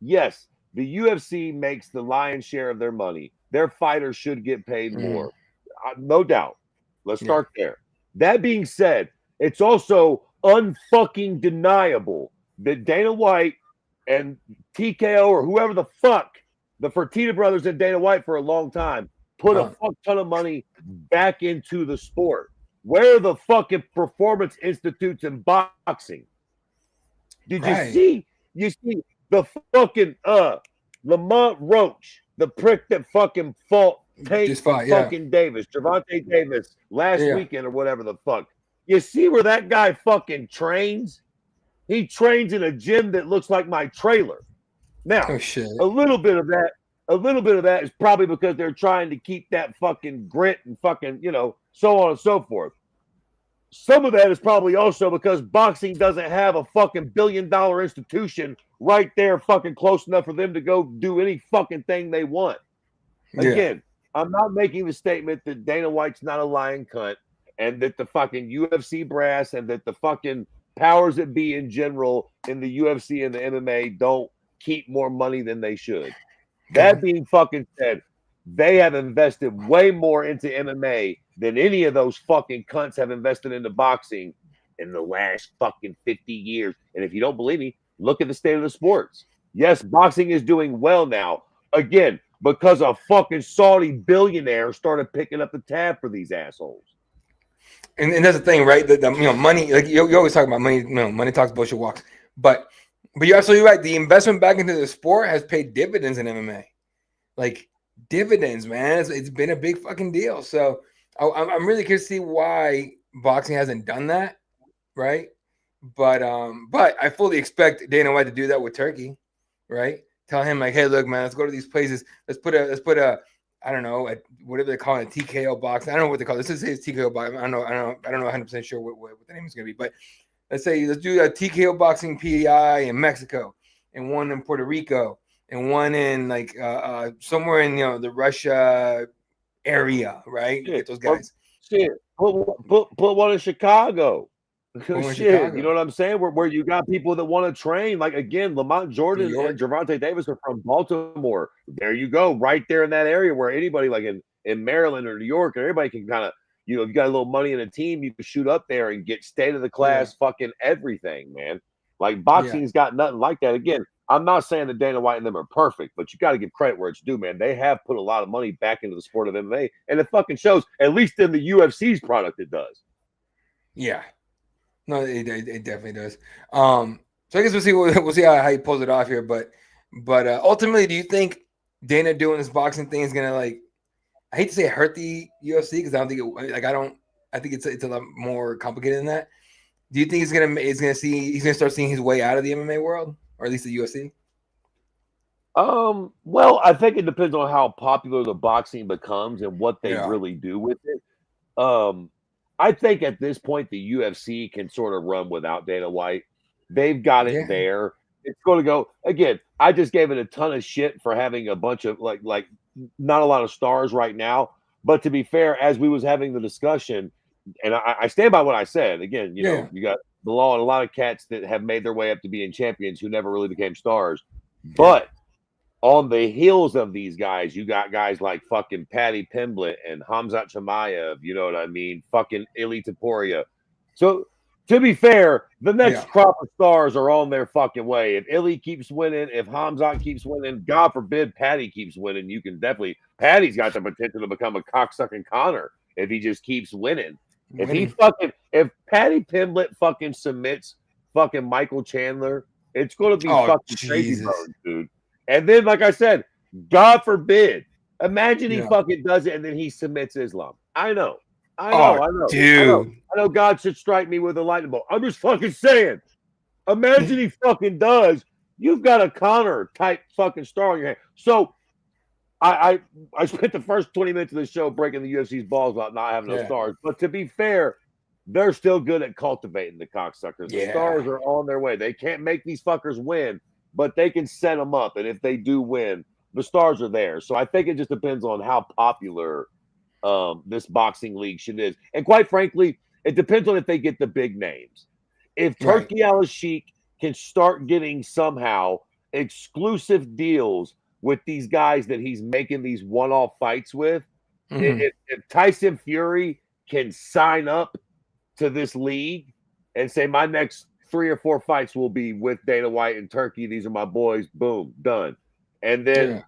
yes, the UFC makes the lion's share of their money. Their fighters should get paid more. No doubt. Let's start there. That being said, it's also unfucking deniable that Dana White and TKO or whoever the fuck, the Fertitta brothers and Dana White for a long time, put a fuck ton of money back into the sport. Where are the fucking performance institutes in boxing? Did you see the fucking Lamont Roach, the prick that fucking fought Tank fucking Davis, Gervonta Davis last weekend or whatever the fuck. You see where that guy fucking trains? He trains in a gym that looks like my trailer. Now, a little bit of that is probably because they're trying to keep that fucking grit and fucking, you know, so on and so forth. Some of that is probably also because boxing doesn't have a fucking billion-dollar institution right there fucking close enough for them to go do any fucking thing they want. Again, I'm not making the statement that Dana White's not a lying cunt and that the fucking UFC brass and that the fucking powers that be in general in the UFC and the MMA don't keep more money than they should. That being fucking said, they have invested way more into MMA than any of those fucking cunts have invested into boxing in the last fucking 50 years. And if you don't believe me, look at the state of the sports. Yes, boxing is doing well now. Again, because a fucking Saudi billionaire started picking up the tab for these assholes. And that's the thing, right? The you know, money, like you always talk about money, you know, money talks, bullshit walks. But you're absolutely right. The investment back into the sport has paid dividends in MMA. Like dividends, man. It's been a big fucking deal. So I'm really curious to see why boxing hasn't done that, right? But I fully expect Dana White to do that with Turkey, right? Tell him like, hey, look, man, let's go to these places. Let's put a I don't know, whatever they call it, TKO box. I don't know what they call it. Let's just say TKO box. I don't know 100% sure what the name is going to be. But let's do a TKO boxing PEI in Mexico, and one in Puerto Rico, and one in like somewhere in the Russia area, right? Get those guys. Put one in Chicago. Shit, you know what I'm saying? Where you got people that want to train, like again, Lamont Jordan and Gervonta Davis are from Baltimore. There you go, right there in that area where anybody like in Maryland or New York, everybody can kind of, if you got a little money in a team, you can shoot up there and get state of the class fucking everything, man. Like boxing's got nothing like that. Again, I'm not saying that Dana White and them are perfect, but you got to give credit where it's due, man. They have put a lot of money back into the sport of MMA, and it fucking shows. At least in the UFC's product, it does. Yeah. No, it definitely does. So I guess we'll see how he pulls it off here. But ultimately, do you think Dana doing this boxing thing is gonna, like, I hate to say hurt the UFC because I don't think I think it's a lot more complicated than that. Do you think he's gonna start seeing his way out of the MMA world, or at least the UFC? Well, I think it depends on how popular the boxing becomes and what they really do with it. I think at this point the UFC can sort of run without Dana White. They've got it there. It's going to go again. I just gave it a ton of shit for having a bunch of like not a lot of stars right now. But to be fair, as we was having the discussion, and I stand by what I said. Again, you know, you got Bilal and a lot of cats that have made their way up to being champions who never really became stars. But on the heels of these guys, you got guys like fucking Paddy Pimblett and Hamzat Chimaev, you know what I mean? Fucking Ili Topuria. So to be fair, the next crop of stars are on their fucking way. If Illy keeps winning, if Hamzat keeps winning, God forbid Patty keeps winning, you can definitely. Patty's got the potential to become a cocksucking Connor if he just keeps winning. If Patty Pimblett fucking submits fucking Michael Chandler, it's going to be fucking crazy, dude. And then, like I said, God forbid, imagine he fucking does it and then he submits Islam. I know. Dude. I know God should strike me with a lightning bolt. I'm just fucking saying. Imagine he fucking does. You've got a Connor type fucking star in your hand. So I spent the first 20 minutes of the show breaking the UFC's balls about not having no stars. But to be fair, they're still good at cultivating the cocksuckers. The stars are on their way. They can't make these fuckers win, but they can set them up. And if they do win, the stars are there. So I think it just depends on how popular this boxing league shit is. And quite frankly, it depends on if they get the big names. If Turki Al-Sheikh can start getting somehow exclusive deals with these guys that he's making these one-off fights with, if Tyson Fury can sign up to this league and say, my next 3 or 4 fights will be with Dana White and Turkey. These are my boys. Boom, done. And then,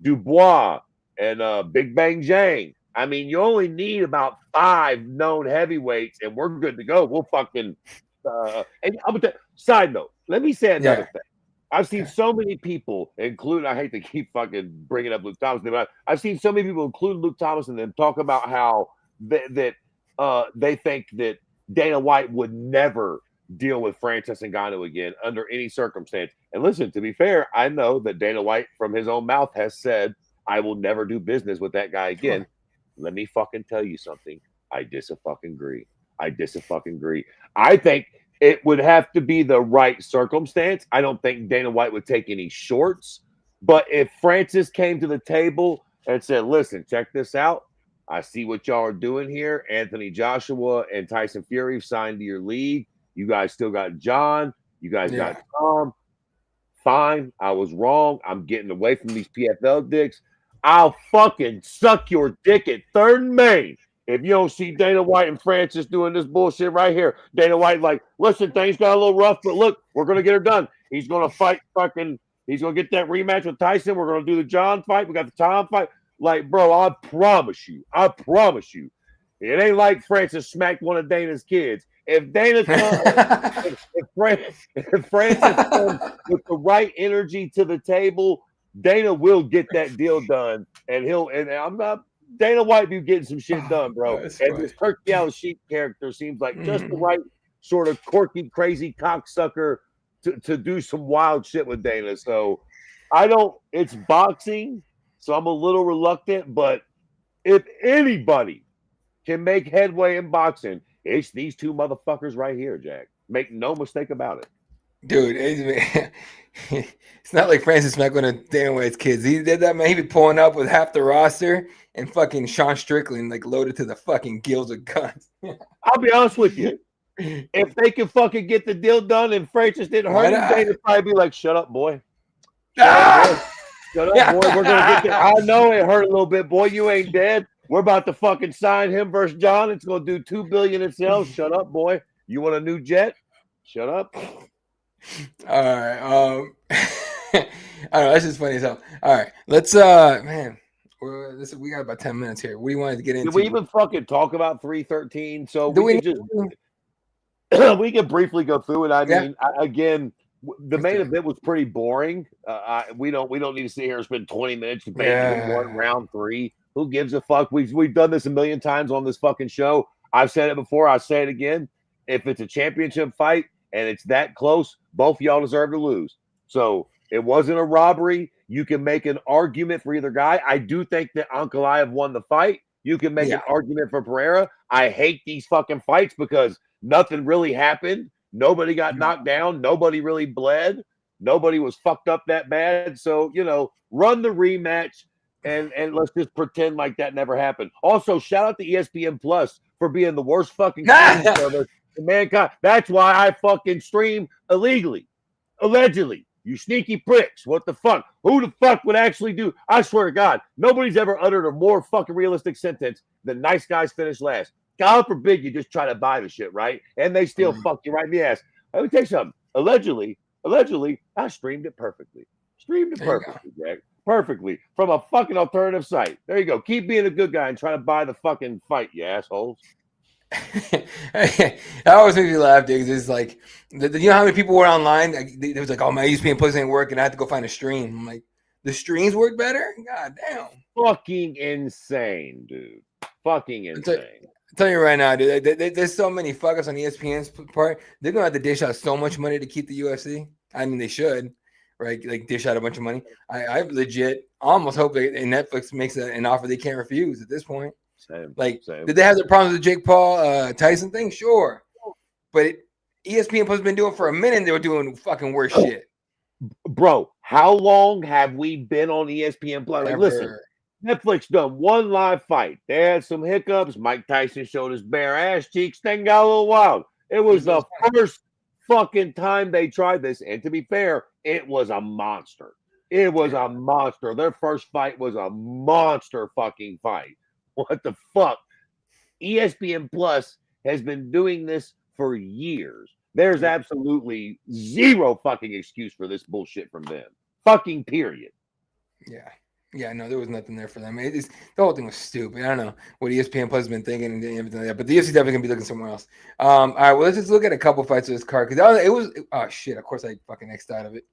Dubois and Big Bang Jang. I mean, you only need about 5 known heavyweights, and we're good to go. We'll fucking and I'm side note. Let me say another thing. I've seen so many people, including, I hate to keep fucking bringing up Luke Thomas, but I've seen so many people, including Luke Thomas, and then talk about how they think that Dana White would never deal with Francis Ngannou again under any circumstance. And listen, to be fair, I know that Dana White, from his own mouth, has said, I will never do business with that guy again. Sure. Let me fucking tell you something. I dis-a-fucking-agree. I think it would have to be the right circumstance. I don't think Dana White would take any shorts. But if Francis came to the table and said, listen, check this out. I see what y'all are doing here. Anthony Joshua and Tyson Fury signed to your league. You guys still got John. You guys got Tom. Fine. I was wrong. I'm getting away from these PFL dicks. I'll fucking suck your dick at 3rd and Main if you don't see Dana White and Francis doing this bullshit right here. Dana White like, listen, things got a little rough, but look, we're going to get her done. He's going to fight he's going to get that rematch with Tyson. We're going to do the John fight. We got the Tom fight. Like, bro, I promise you, it ain't like Francis smacked one of Dana's kids. If Dana comes, if Francis comes with the right energy to the table, Dana will get that deal done, and I'm not Dana White be getting some shit done, bro. And this Turki Al-Sheikh character seems like just the right sort of quirky, crazy cocksucker to do some wild shit with Dana. So it's boxing, so I'm a little reluctant, but if anybody can make headway in boxing, it's these 2 motherfuckers right here, Jack. Make no mistake about it. Dude, it's not like Francis not going to Dana White's kids. He did that, man. He be pulling up with half the roster and fucking Sean Strickland like loaded to the fucking gills with guns. I'll be honest with you. If they can fucking get the deal done and Francis didn't hurt him, they'd probably be like, shut up, boy. Shut up, boy. We're going to get there. I know it hurt a little bit, boy. You ain't dead. We're about to fucking sign him versus John. It's going to do $2 billion in sales. Shut up, boy. You want a new jet? Shut up. All right. I don't know. That's just funny as hell. All right. Let's man. We got about 10 minutes here. We wanted to get into. Did we even fucking talk about 313? So we can briefly go through it. I mean, again, the main event was pretty boring. We don't need to sit here and spend 20 minutes debating round 3. Who gives a fuck? We've done this a million times on this fucking show. I've said it before. I'll say it again. If it's a championship fight and it's that close, both y'all deserve to lose. So it wasn't a robbery. You can make an argument for either guy. I do think that Ankalaev won the fight. You can make an argument for Pereira. I hate these fucking fights because nothing really happened. Nobody got knocked down. Nobody really bled. Nobody was fucked up that bad. So, run the rematch and let's just pretend like that never happened. Also, shout out to ESPN Plus for being the worst fucking service in mankind. That's why I fucking stream illegally. Allegedly. You sneaky pricks. What the fuck? Who the fuck would actually do? I swear to God, nobody's ever uttered a more fucking realistic sentence than nice guys finish last. God forbid you just try to buy the shit, right? And they still fuck you right in the ass. Let me tell you something. Allegedly, I streamed it perfectly. Streamed it perfectly, Jack. Perfectly from a fucking alternative site. There you go. Keep being a good guy and try to buy the fucking fight, you assholes. That always makes me laugh, dude. It's like, you know how many people were online? They was like, "Oh, my ESPN Plus ain't working. I have to go find a stream." I'm like, the streams work better? God damn. Fucking insane, dude. Fucking insane. I'm telling you right now, dude. There's so many fuckers on ESPN's part. They're gonna have to dish out so much money to keep the UFC. I mean, they should, right? Like dish out a bunch of money. I legit almost hope that Netflix makes an offer they can't refuse at this point. Same. Did they have their problems with the Jake Paul Tyson thing? Sure, but ESPN Plus has been doing for a minute. They were doing fucking worse shit. Bro, how long have we been on ESPN Plus? Like, listen, Netflix done one live fight. They had some hiccups. Mike Tyson showed his bare ass cheeks. Thing got a little wild. It was the first fucking time they tried this. And to be fair, it was a monster. It was a monster. Their first fight was a monster fucking fight. What the fuck? ESPN Plus has been doing this for years. There's absolutely zero fucking excuse for this bullshit from them. Fucking period. Yeah, no, there was nothing there for them. The whole thing was stupid. I don't know what ESPN Plus has been thinking and everything like that, but the UFC definitely gonna be looking somewhere else. All right, well, let's just look at a couple fights of this card because it was oh shit. Of course, I fucking X'd out of it.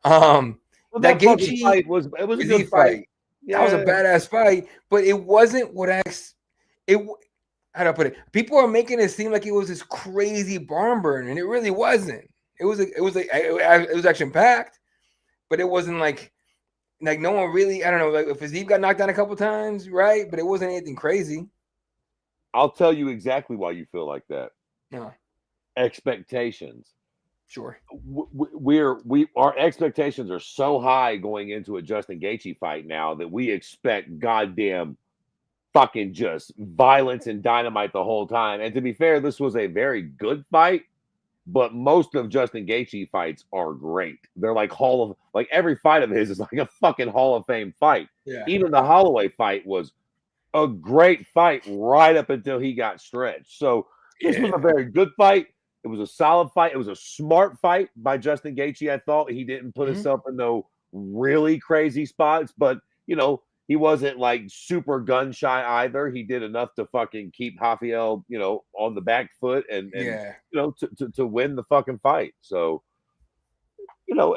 Well, that Gaethje fight was a good fight. Yeah. That was a badass fight, but it wasn't what how do I put it? People are making it seem like it was this crazy barn burner, and it really wasn't. It was action packed, but it wasn't like no one really. I don't know. Like if Fiziev got knocked down a couple times, right? But it wasn't anything crazy. I'll tell you exactly why you feel like that. Expectations. Sure. Our expectations are so high going into a Justin Gaethje fight now that we expect goddamn fucking just violence and dynamite the whole time. And to be fair, this was a very good fight, but most of Justin Gaethje fights are great. They're like every fight of his is like a fucking Hall of Fame fight. Yeah. Even the Holloway fight was a great fight right up until he got stretched. So this was a very good fight. It was a solid fight. It was a smart fight by Justin Gaethje. I thought he didn't put himself in no really crazy spots, but he wasn't like super gun shy either. He did enough to fucking keep Rafael, on the back foot and to win the fucking fight. So,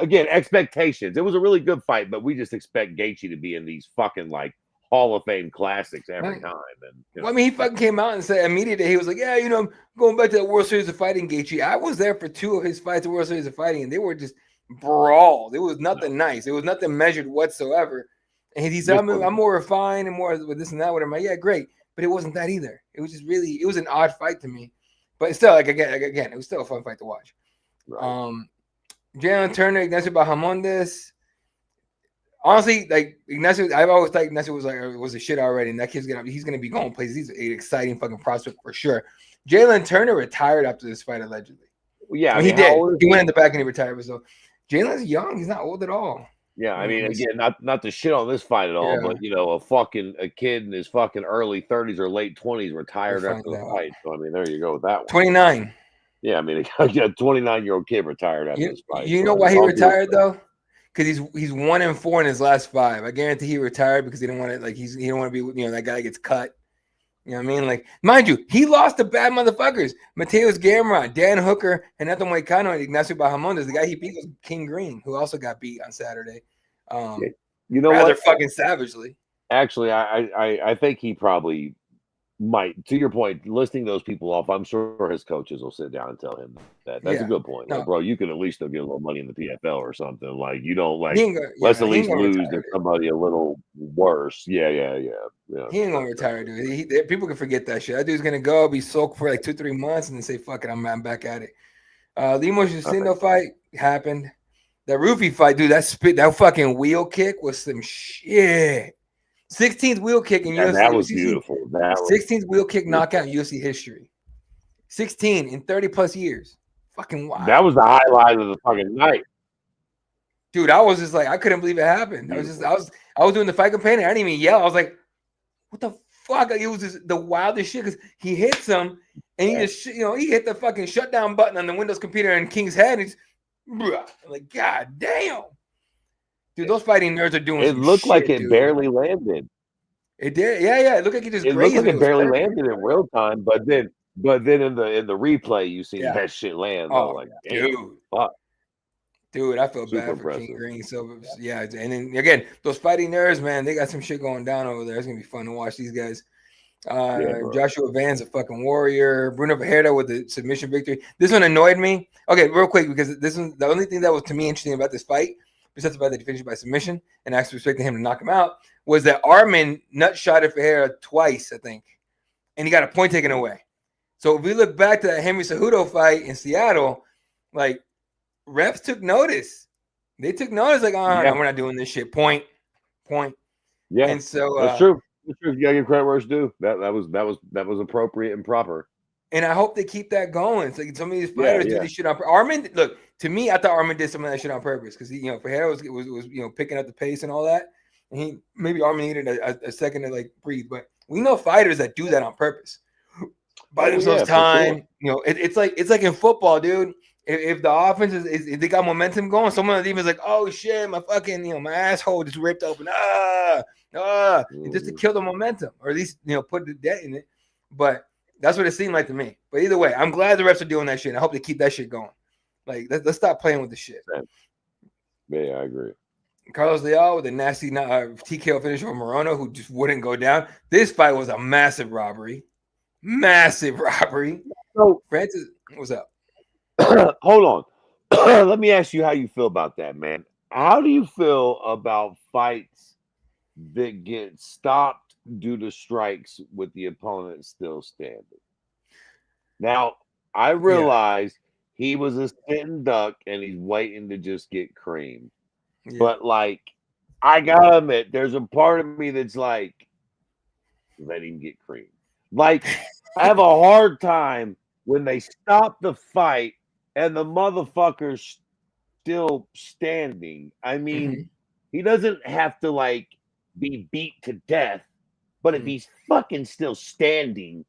again, expectations. It was a really good fight, but we just expect Gaethje to be in these fucking like Hall of Fame classics every time. And well, I mean, he fucking came out and said immediately, he was like, yeah, I'm going back to the World Series of Fighting, Gaethje. I was there for 2 of his fights at World Series of Fighting, and they were just brawled. It was nothing nice. It was nothing measured whatsoever. And he said, I'm more refined and more with this and that. Whatever. I'm like, yeah, great. But it wasn't that either. It was just really, it was an odd fight to me. But still, like again, it was still a fun fight to watch. Right. Jalen Turner, Ignacio Bahamondes. Honestly, like Ignacio, I've always thought Ignacio was a shit already, and that kid's he's gonna be going places. He's an exciting fucking prospect for sure. Jalen Turner retired after this fight allegedly. Well, yeah, he did. He went in the back and he retired. So Jalen's young. He's not old at all. Yeah, I mean, again, not to shit on this fight at all, but a kid in his fucking early 30s or late 20s retired after the fight. So I mean, there you go with that one. 29. Yeah, I mean, a 29-year-old kid retired after this fight. You know why he retired though? Because he's 1-4 in his last 5. I guarantee he retired because he didn't want to he don't want to be that guy gets cut. You know what I mean? Like, mind you, he lost to bad motherfuckers. Mateus Gamrot, Dan Hooker, and Neto Moicano, and Ignacio Bahamondes. The guy he beat was King Green, who also got beat on Saturday. Rather fucking savagely. Actually, I think he probably might. To your point, listing those people off, I'm sure his coaches will sit down and tell him that. That's a good point. Like, bro, you can at least still get a little money in the PFL or something. Like, you don't let's at least lose to somebody a little worse. Yeah. He ain't gonna retire, dude. People can forget that shit. That dude's gonna go be soaked for like 2-3 months and then say, "Fuck it, I'm back at it." Limo Jacinto fight happened. That roofie fight, dude. That fucking wheel kick was some shit. 16th wheel kick in UFC. That was beautiful. 16th wheel kick knockout in UFC history. 16 in 30 plus years. Fucking wild. That was the highlight of the fucking night. Dude, I was just like, I couldn't believe it happened. I was doing the fight companion. I didn't even yell. I was like, what the fuck. Like, it was just the wildest shit because he hits him and he just, he hit the fucking shutdown button on the Windows computer in King's head. And I'm like, God damn. Dude, those fighting nerds are doing some looked shit, like it dude. barely landed. It did. Yeah. It looked like he just It grazed looked like it barely perfect. landed in real time, but then in the replay, you seen that shit land. Oh, Like, damn, dude. fuck. Dude, I feel Super bad for King impressive. Green. So yeah, and then again, those fighting nerds, man, they got some shit going down over there. It's gonna be fun to watch these guys. Joshua Van's a fucking warrior. Bruno Ferreira with the submission victory. This one annoyed me. Okay, real quick, because this one, the only thing that was to me interesting about this fight, besides the fact that he finished by submission and actually expecting him to knock him out, was that Armin nutshotted Ferreira twice, I think, and he got a point taken away. So if we look back to that Henry Cejudo fight in Seattle, like, refs took notice. They took notice, like, no, we're not doing this shit. Point. Yeah, and so that's true. That's true. You gotta give credit where it's due. That was appropriate and proper. And I hope they keep that going. It's like some of these fighters do this shit on purpose. Armin, look, to me, I thought Armin did some of that shit on purpose because he, Ferreira was picking up the pace and all that. And maybe Armin needed a second to like breathe. But we know fighters that do that on purpose. Buy themselves time. Sure. It's like in football, dude. If the offense is they got momentum going, someone on the defense is like, oh shit, my fucking, my asshole just ripped open. And just to kill the momentum, or at least put the debt in it. But that's what it seemed like to me. But either way, I'm glad the refs are doing that shit. I hope they keep that shit going. Like, let's stop playing with the shit. Yeah, I agree. Carlos Leal with a nasty TKO finish for Morono, who just wouldn't go down. This fight was a massive robbery. So, Francis, what's up? Hold on. Let me ask you how you feel about that, man. How do you feel about fights that get stopped due to strikes with the opponent still standing? Now, I realize he was a sitting duck and he's waiting to just get creamed. Yeah. But, like, I gotta admit, there's a part of me that's like, let him get creamed. Like, I have a hard time when they stop the fight and the motherfucker's still standing. I mean, he doesn't have to, like, be beat to death. But if he's fucking still standing,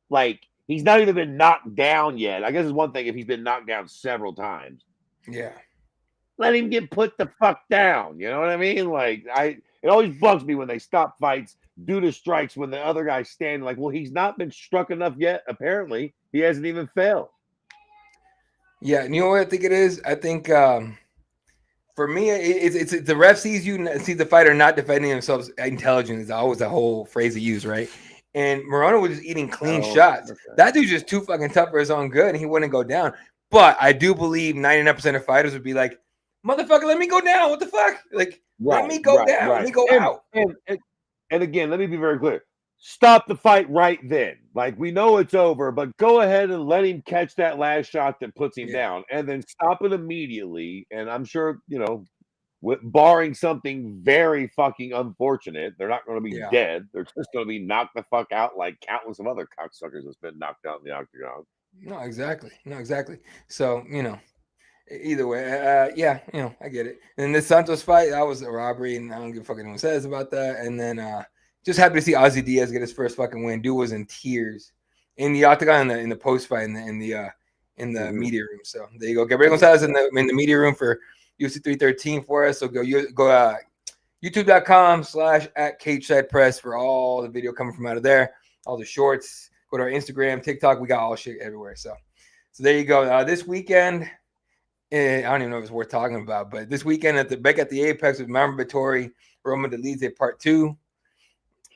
like, he's not even been knocked down yet. I guess it's one thing if he's been knocked down several times. Yeah. Let him get put the fuck down. You know what I mean? Like, it always bugs me when they stop fights due to strikes when the other guy's standing. Like, well, he's not been struck enough yet. Apparently, he hasn't even failed. Yeah, and you know what I think it is? I think for me, it's the ref sees the fighter not defending themselves intelligent is always a whole phrase they use, right? And Morono was just eating clean shots. Okay. That dude's just too fucking tough for his own good, and he wouldn't go down. But I do believe 99% of fighters would be like, motherfucker, let me go down. What the fuck? Like, let me go down. Let me go out. And again, let me be very clear. Stop the fight right then. Like, we know it's over, but go ahead and let him catch that last shot that puts him down, and then stop it immediately. And I'm sure, barring something very fucking unfortunate, they're not going to be dead. They're just going to be knocked the fuck out like countless of other cocksuckers that's been knocked out in the octagon. No, exactly. So, either way, I get it. And this Santos fight, that was a robbery, and I don't give a fuck anyone says about that. And then just happy to see Ozzy Diaz get his first fucking win. Dude was in tears in the octagon, in the post fight, in the media room. So there you go. Gabriel Gonzalez in the media room for UFC 313 for us. So go youtube.com/@Cageside Press for all the video coming from out of there, all the shorts. Go to our Instagram, TikTok. We got all shit everywhere. So there you go. This weekend, I don't even know if it's worth talking about, but this weekend back at the Apex with Marvin Vettori, Roman Dolidze Part 2.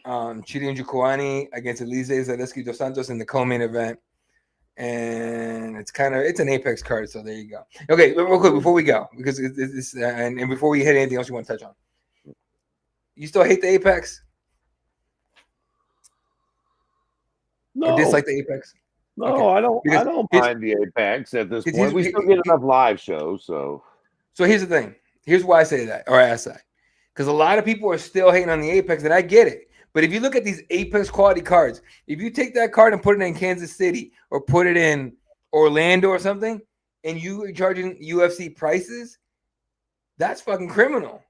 Chidi Njokuani against Elise Zaleski dos Santos in the co-main event. And it's an Apex card, so there you go. Okay, real quick before we go, because it's and before we hit anything else you want to touch on. You still hate the Apex? No. Or dislike the Apex? No, okay. I don't mind the Apex at this point. We still get enough live shows, so here's the thing. Here's why I say that, or I ask that. Because a lot of people are still hating on the Apex, and I get it. But if you look at these Apex quality cards, if you take that card and put it in Kansas City or put it in Orlando or something, and you are charging UFC prices, that's fucking criminal.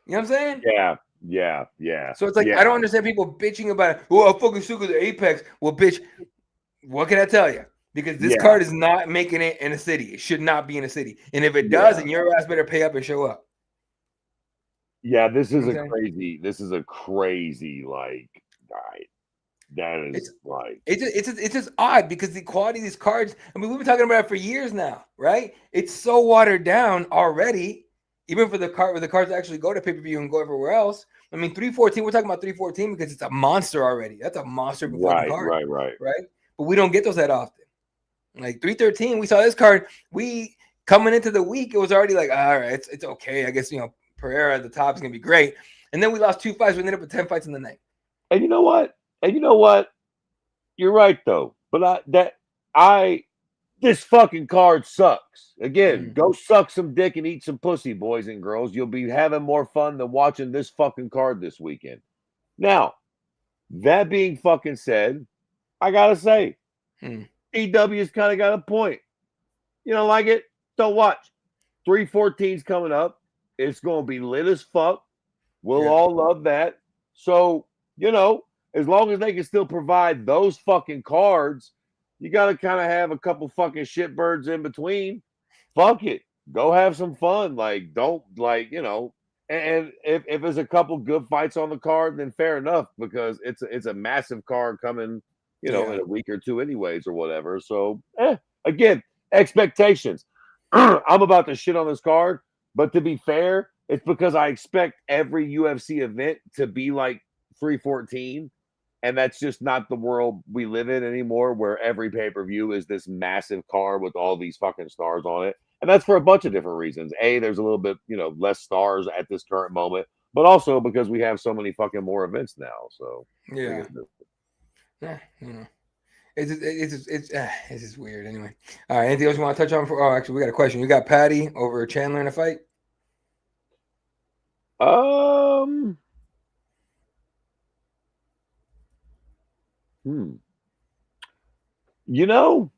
You know what I'm saying? Yeah. So it's like I don't understand people bitching about it. Oh, I fucking suck at the Apex. Well, bitch, what can I tell you? Because this card is not making it in a city. It should not be in a city. And if it does, then your ass better pay up and show up. Yeah, this is a crazy like that is like it's just odd because the quality of these cards, I mean, we've been talking about it for years now, right? It's so watered down already, even for the card where the cards actually go to pay-per-view and go everywhere else. I mean, 314, we're talking about 314 because it's a monster already. That's a monster of a fucking card. Right. But we don't get those that often. Like 313, we saw this card. We coming into the week, it was already like, all right, it's okay. I guess Pereira at the top is gonna be great. And then we lost 2 fights. We ended up with 10 fights in the night. And you know what? You're right though. But this fucking card sucks. Again, go suck some dick and eat some pussy, boys and girls. You'll be having more fun than watching this fucking card this weekend. Now, that being fucking said, I gotta say, EW's kind of got a point. You don't like it? Don't watch. 314's coming up. It's gonna be lit as fuck. We'll all love that. So, as long as they can still provide those fucking cards, you got to kind of have a couple fucking shitbirds in between. Fuck it. Go have some fun. Like, don't, like, and if there's a couple good fights on the card, then fair enough, because it's a massive card coming, in a week or two anyways or whatever. So, again, expectations. I'm about to shit on this card, but to be fair, it's because I expect every UFC event to be like 314. And that's just not the world we live in anymore, where every pay-per-view is this massive card with all these fucking stars on it. And that's for a bunch of different reasons. A, there's a little bit, less stars at this current moment, but also because we have so many fucking more events now. So it's just weird anyway. All right, anything else you want to touch on? Actually, we got a question. You got Patty over Chandler in a fight? No.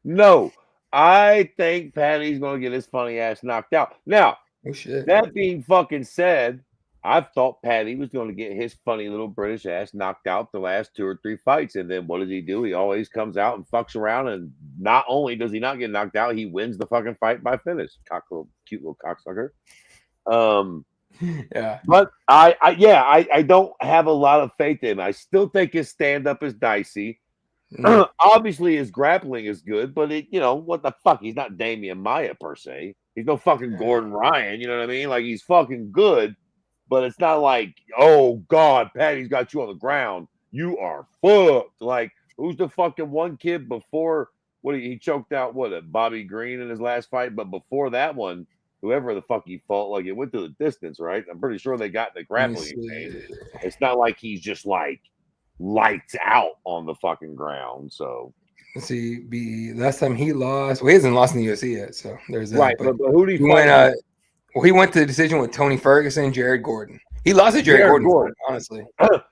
No. I think Patty's going to get his funny ass knocked out. Now, that being fucking said, I thought Patty was going to get his funny little British ass knocked out the last 2 or 3 fights. And then what does he do? He always comes out and fucks around. And not only does he not get knocked out, he wins the fucking fight by finish. Cute little cocksucker. But I don't have a lot of faith in him. I still think his stand-up is dicey. Obviously his grappling is good, but what the fuck? He's not Damian Maia per se. He's no fucking Gordon Ryan, you know what I mean? Like, he's fucking good, but it's not like, oh God, Patty's got you on the ground. You are fucked. Like, who's the fucking one kid before he choked out Bobby Green in his last fight, but before that one, whoever the fuck he fought, like, it went to the distance, right? I'm pretty sure they got in the grappling game. It's not like he's just like lights out on the fucking ground. So let's see. Last time he lost, he hasn't lost in the UFC yet. So there's that. Right, but who did he fight? He went to the decision with Tony Ferguson, Jared Gordon. He lost to Jared Gordon, honestly.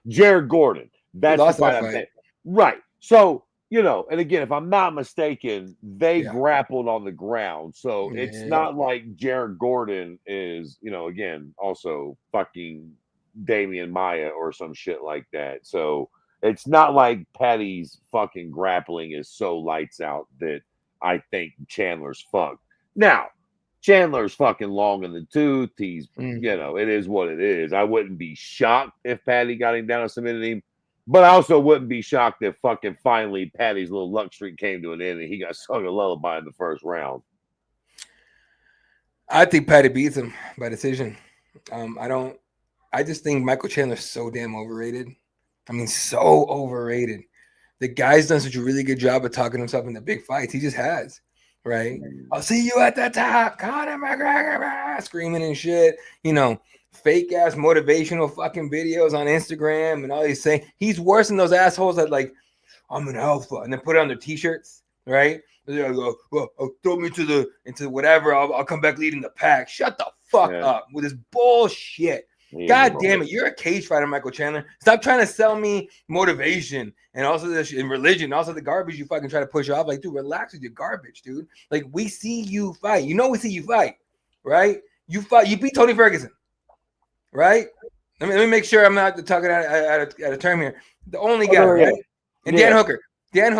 Jared Gordon. That's the fight I'm saying. Right. So, and again, if I'm not mistaken, they grappled on the ground. So it's not like Jared Gordon is, again, also fucking Damian Maia or some shit like that. So it's not like Patty's fucking grappling is so lights out that I think Chandler's fucked. Now, Chandler's fucking long in the tooth. He's, it is what it is. I wouldn't be shocked if Patty got him down and submitted him, but I also wouldn't be shocked if fucking finally Patty's little luck streak came to an end and he got sung a lullaby in the first round. I think Patty beats him by decision. I just think Michael Chandler's so damn overrated. I mean, so overrated. The guy's done such a really good job of talking himself into big fights. He just has, right? I'll see you at the top, Conor McGregor, screaming and shit. Fake ass motivational fucking videos on Instagram and all these things. He's worse than those assholes that like, I'm an alpha, and then put it on their t-shirts, right? They go, well, throw me into whatever. I'll come back leading the pack. Shut the fuck up with this bullshit. God damn it, you're a cage fighter, Michael Chandler. Stop trying to sell me motivation and also this in religion, also the garbage you fucking try to push off. Like, dude, relax with your garbage, dude. Like, we see you fight. We see you fight, right? You beat Tony Ferguson, right? Let me make sure I'm not talking out of term here. The only guy, right? And Dan Hooker and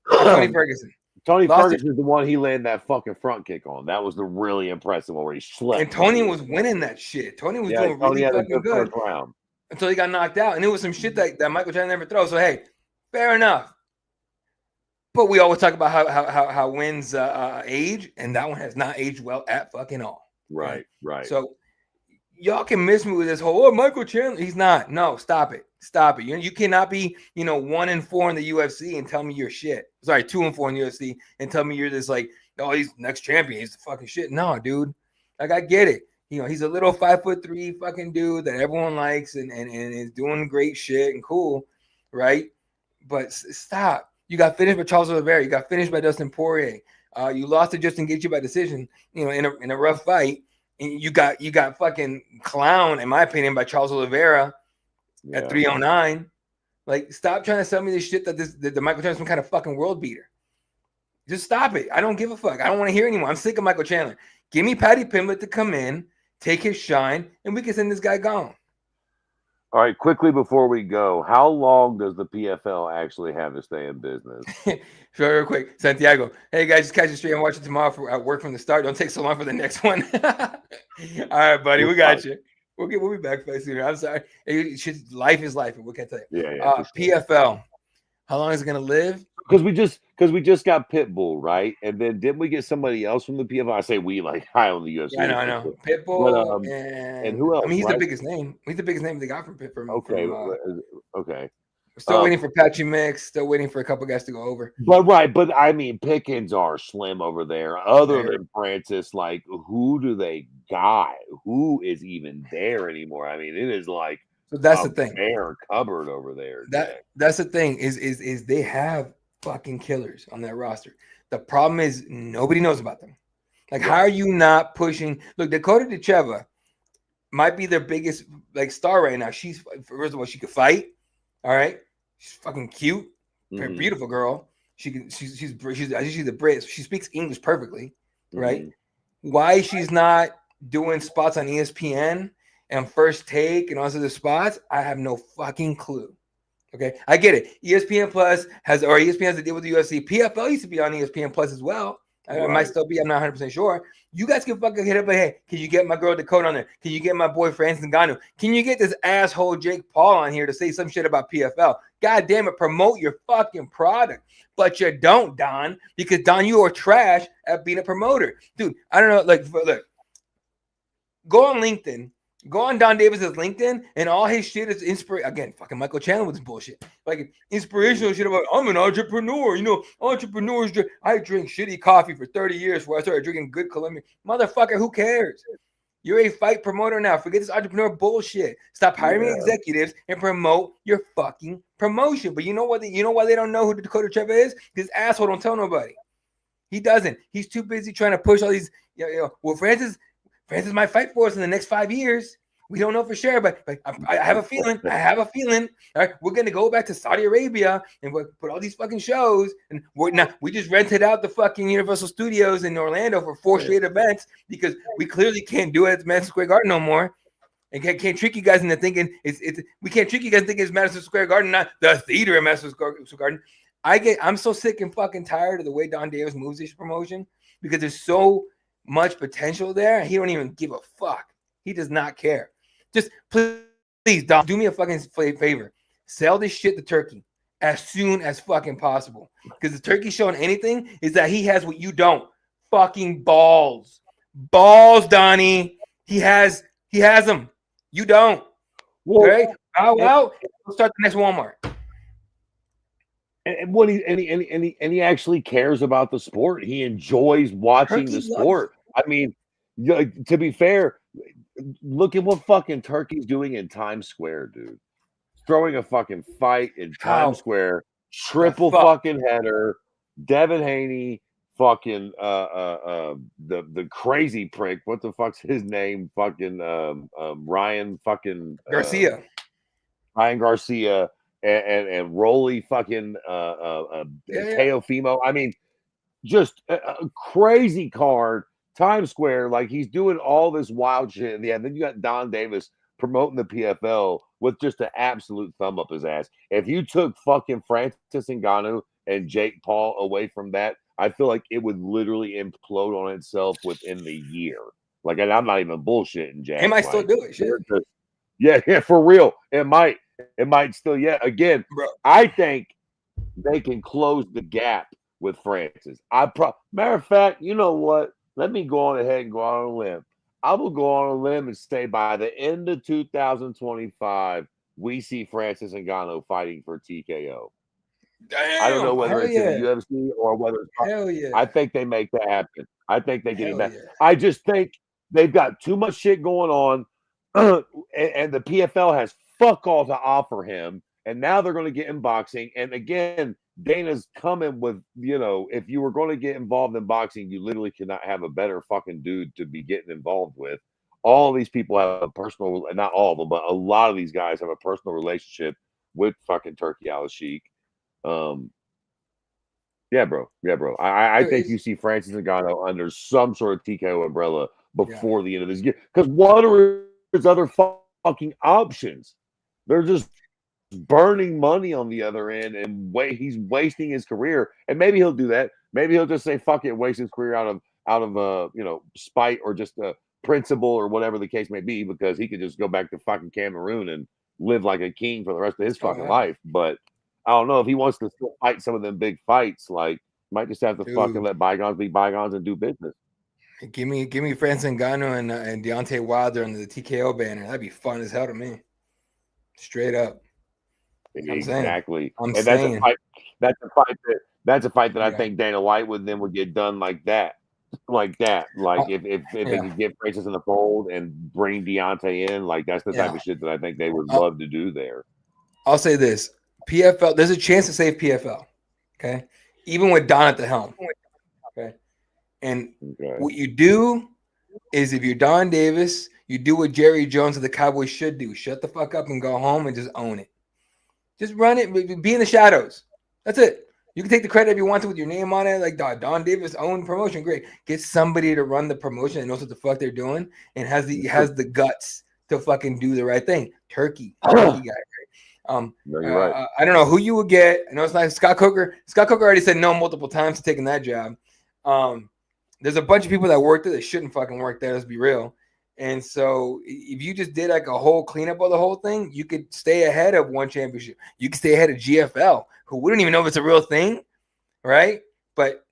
Tony Ferguson. Tony Ferguson is the one he landed that fucking front kick on. That was the really impressive one where he slept. And Tony was winning that shit. Tony was doing really fucking good until he got knocked out. And it was some shit that Michael Chandler never throws. So hey, fair enough. But we always talk about how wins age, and that one has not aged well at fucking all. Right. So y'all can miss me with this whole Michael Chandler. He's not. No, stop it. You cannot be 1-4 in the UFC and tell me you're shit. Sorry, 2-4 in the UFC and tell me you're this like, oh, he's next champion. He's the fucking shit. No, dude. Like, I get it. He's a little 5'3" fucking dude that everyone likes and is doing great shit and cool, right? But stop. You got finished by Charles Oliveira. You got finished by Dustin Poirier. You lost to Justin Gaethje by decision, in a rough fight. And you got fucking clown, in my opinion, by Charles Oliveira at 309. Like, stop trying to sell me this shit that the Michael Chandler's some kind of fucking world beater. Just stop it. I don't give a fuck. I don't want to hear anymore. I'm sick of Michael Chandler. Give me Paddy Pimblett to come in, take his shine, and we can send this guy gone. All right, quickly before we go, how long does the PFL actually have to stay in business? Sure, real quick. Santiago. Hey, guys, just catch the stream and watch it tomorrow at work from the start. Don't take so long for the next one. All right, buddy. We got you. We'll be back soon. I'm sorry. Life is life. What can I tell you? PFL. How long is it going to live? Because we just got Pitbull, right? And then didn't we get somebody else from the PFL? I say we, like, high on the UFC. Yeah, I know. Pitbull and who else? I mean, he's the biggest name. He's the biggest name they got from Pitbull. Okay. Still waiting for Patchy Mix. Still waiting for a couple guys to go over. But I mean, pickings are slim over there. Other than Francis, like, who do they got? Who is even there anymore? I mean, it is like, so that's the thing. Bare cupboard over there. That's the thing is they have fucking killers on that roster. The problem is nobody knows about them. Like, how are you not pushing? Look, Dakota Dicheva might be their biggest like star right now. She's, first of all, she could fight. All right, she's fucking cute, very beautiful girl. She's I think she's a Brit. So she speaks English perfectly, right? Why she's not doing spots on ESPN and First Take and all these other spots, I have no fucking clue. Okay, I get it. ESPN Plus ESPN has to deal with the UFC. PFL used to be on ESPN Plus as well. It might still be. I'm not 100% sure. You guys can fucking hit up. Like, hey, can you get my girl Dakota on there? Can you get my boy Francis Ngannou? Can you get this asshole Jake Paul on here to say some shit about PFL? God damn it, promote your fucking product. But you don't, Don, because Don, you are trash at being a promoter, dude. I don't know. Like, look, go on LinkedIn. Go on Don Davis's LinkedIn, and all his shit is inspiration. Again, fucking Michael Chandler with his bullshit. Like, inspirational shit about, I'm an entrepreneur. Entrepreneurs drink. I drink shitty coffee for 30 years before I started drinking good Colombian. Motherfucker, who cares? You're a fight promoter now. Forget this entrepreneur bullshit. Stop hiring executives and promote your fucking promotion. But you know what? You know why they don't know who Dakota Treva is? Because asshole don't tell nobody. He doesn't. He's too busy trying to push all these. Well, Francis might fight for us in the next 5 years. We don't know for sure, but I have a feeling. All right, we're gonna go back to Saudi Arabia and we'll put all these fucking shows. And we just rented out the fucking Universal Studios in Orlando for 4 straight events because we clearly can't do it at Madison Square Garden no more. And can't trick you guys into thinking we can't trick you guys into thinking it's Madison Square Garden, not the theater at Madison Square Garden. I'm so sick and fucking tired of the way Don Davis moves this promotion because there's so much potential there. He don't even give a fuck. He does not care. Just please, Don, do me a fucking favor. Sell this shit to Turkey as soon as fucking possible. Because the Turkey showing anything is that he has what you don't. Fucking balls. Balls, Donnie. He has them. You don't. Okay? We'll start the next Walmart. And when he actually cares about the sport. He enjoys watching the sport. I mean, to be fair, look at what fucking Turkey's doing in Times Square, dude. Throwing a fucking fight in Times Square, triple fucking header. Devin Haney, fucking the crazy prick. What the fuck's his name? Fucking Ryan fucking Garcia. Ryan Garcia and Rolly fucking Teofimo. I mean, just a crazy card Times Square, like he's doing all this wild shit. And then you got Don Davis promoting the PFL with just an absolute thumb up his ass. If you took fucking Francis Ngannou and Jake Paul away from that, I feel like it would literally implode on itself within the year. Like, and I'm not even bullshitting, Jack. He might still like, do it. Shit. Yeah, for real. It might still. Yeah, again, Bro. I think they can close the gap with Francis. Matter of fact, you know what? Let me go on ahead and go on a limb. I will go on a limb and say by the end of 2025, we see Francis Ngannou fighting for TKO. Damn, I don't know whether it's in the UFC or whether it's. Hell yeah. I think they make that happen. I think they get him back. Yeah. I just think they've got too much shit going on, and the PFL has fuck all to offer him. And now they're going to get in boxing. And again, Dana's coming with, if you were going to get involved in boxing, you literally cannot have a better fucking dude to be getting involved with. All these people have a personal, not all of them, but a lot of these guys have a personal relationship with fucking Turkey Al-Sheikh. Yeah, bro. I think you see Francis Ngannou under some sort of TKO umbrella before the end of this year. Because what are his other fucking options? They're just burning money on the other end, and he's wasting his career. And maybe he'll do that. Maybe he'll just say fuck it, waste his career out of spite or just a principle or whatever the case may be, because he could just go back to fucking Cameroon and live like a king for the rest of his fucking life. But I don't know if he wants to still fight some of them big fights. Like, might just have to fucking let bygones be bygones and do business. Give me Francis Ngannou and Deontay Wilder under the TKO banner. That'd be fun as hell to me. Straight up. Exactly. I'm and saying. That's a fight that I think Dana White would get done like that. Like if they could get Francis in the fold and bring Deontay in, like that's the type of shit that I think they would love to do there. I'll say this. PFL, there's a chance to save PFL. Okay. Even with Don at the helm. Okay. And what you do is, if you're Don Davis, you do what Jerry Jones of the Cowboys should do. Shut the fuck up and go home and just own it. Just run it. Be in the shadows. That's it. You can take the credit if you want to with your name on it. Like Don Davis owned promotion. Great. Get somebody to run the promotion that knows what the fuck they're doing and has the guts to fucking do the right thing. Turkey guy. No, you're right. I don't know who you would get. I know it's not Scott Coker. Scott Coker already said no multiple times to taking that job. There's a bunch of people that worked there that shouldn't fucking work there. Let's be real. And so if you just did like a whole cleanup of the whole thing, you could stay ahead of one championship. You could stay ahead of GFL, who wouldn't even know if it's a real thing, right? But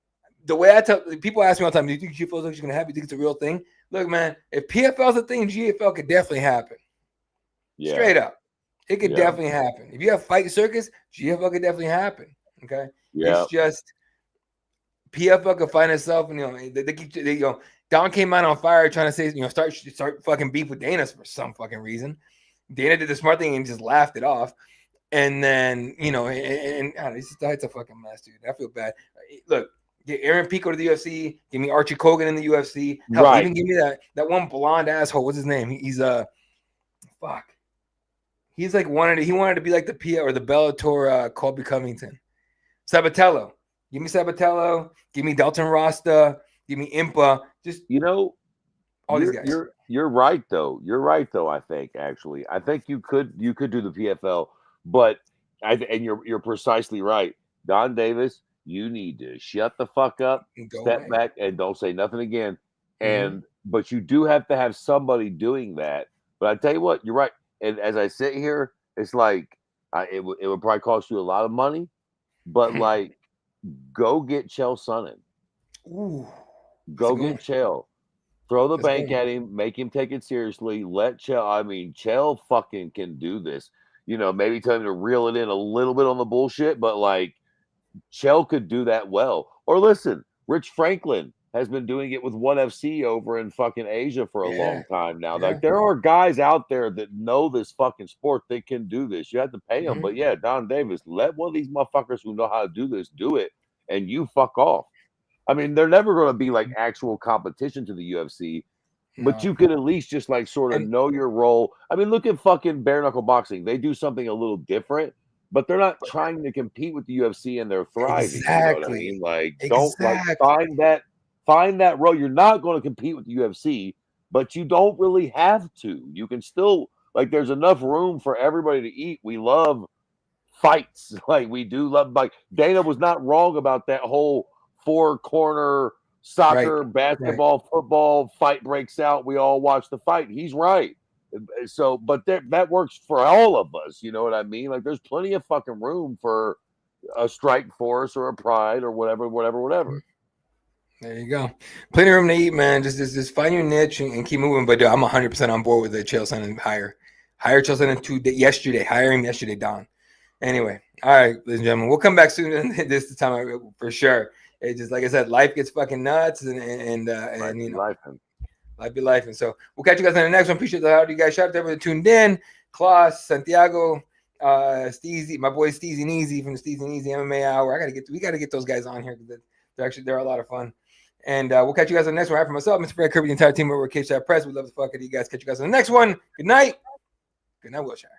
the way I tell people, ask me all the time, do you think GFL is going to happen? Do you think it's a real thing? Look, man, if PFL is a thing, GFL could definitely happen. Yeah. Straight up. It could definitely happen. If you have Fight Circus, GFL could definitely happen. Okay. Yeah. It's just PFL could find itself, and they keep Don came out on fire trying to say, start fucking beef with Dana for some fucking reason. Dana did the smart thing and just laughed it off. And then, it's a fucking mess, dude. I feel bad. Look, get Aaron Pico to the UFC. Give me Archie Kogan in the UFC. Hell, even give me that one blonde asshole. What's his name? He's fuck. He's like he wanted to be like the Pia or the Bellator Colby Covington. Sabatello. Give me Sabatello. Give me Dalton Rasta. Give me Impa. Just all these guys. You're right though. I think actually. I think you could do the PFL, but you're precisely right. Don Davis, you need to shut the fuck up, step back, and don't say nothing again. But you do have to have somebody doing that. But I tell you what, you're right. And as I sit here, it's like it would probably cost you a lot of money, but like go get Chael Sonnen. Ooh, go get Chael. Throw the bank at him, make him take it seriously. Let Chael. I mean, Chael fucking can do this. Maybe tell him to reel it in a little bit on the bullshit, but like Chael could do that well. Or listen, Rich Franklin has been doing it with ONE FC over in fucking Asia for a long time now. Like there are guys out there that know this fucking sport. They can do this. You have to pay them. But yeah, Don Davis, let one of these motherfuckers who know how to do this do it, and you fuck off. I mean, they're never going to be like actual competition to the UFC, but you could at least just like sort of know your role. I mean, look at fucking bare knuckle boxing. They do something a little different, but they're not trying to compete with the UFC and they're thriving. Exactly. You know what I mean? Like, don't like find Find that road. You're not going to compete with the UFC, but you don't really have to. You can still, like, there's enough room for everybody to eat. We love fights. Like, we do love, like, Dana was not wrong about that whole 4-corner soccer, basketball, football fight breaks out. We all watch the fight. He's right. So, but that works for all of us. You know what I mean? Like, there's plenty of fucking room for a Strike Force or a Pride or whatever. There you go. Plenty of room to eat, man. Just find your niche and keep moving. But dude, I'm 100% on board with the Chael Sonnen hire. Hire Chael Sonnen yesterday. Hire him yesterday, Don. Anyway, all right, ladies and gentlemen, we'll come back soon this time for sure. It's just like I said, life gets fucking nuts, and you know, life be life. And so we'll catch you guys on the next one. Appreciate the how you guys. Shout out to everyone that tuned in. Klaus, Santiago, Steezy, my boy Steezy and Easy from the Steezy and Easy MMA Hour. We gotta get those guys on here because they're a lot of fun. And we'll catch you guys on the next one. For myself, Mr. Fred Kirby, the entire team over at Cageside Press. We love the fuck out of you guys. Catch you guys on the next one. Good night. Good night, Wilshire.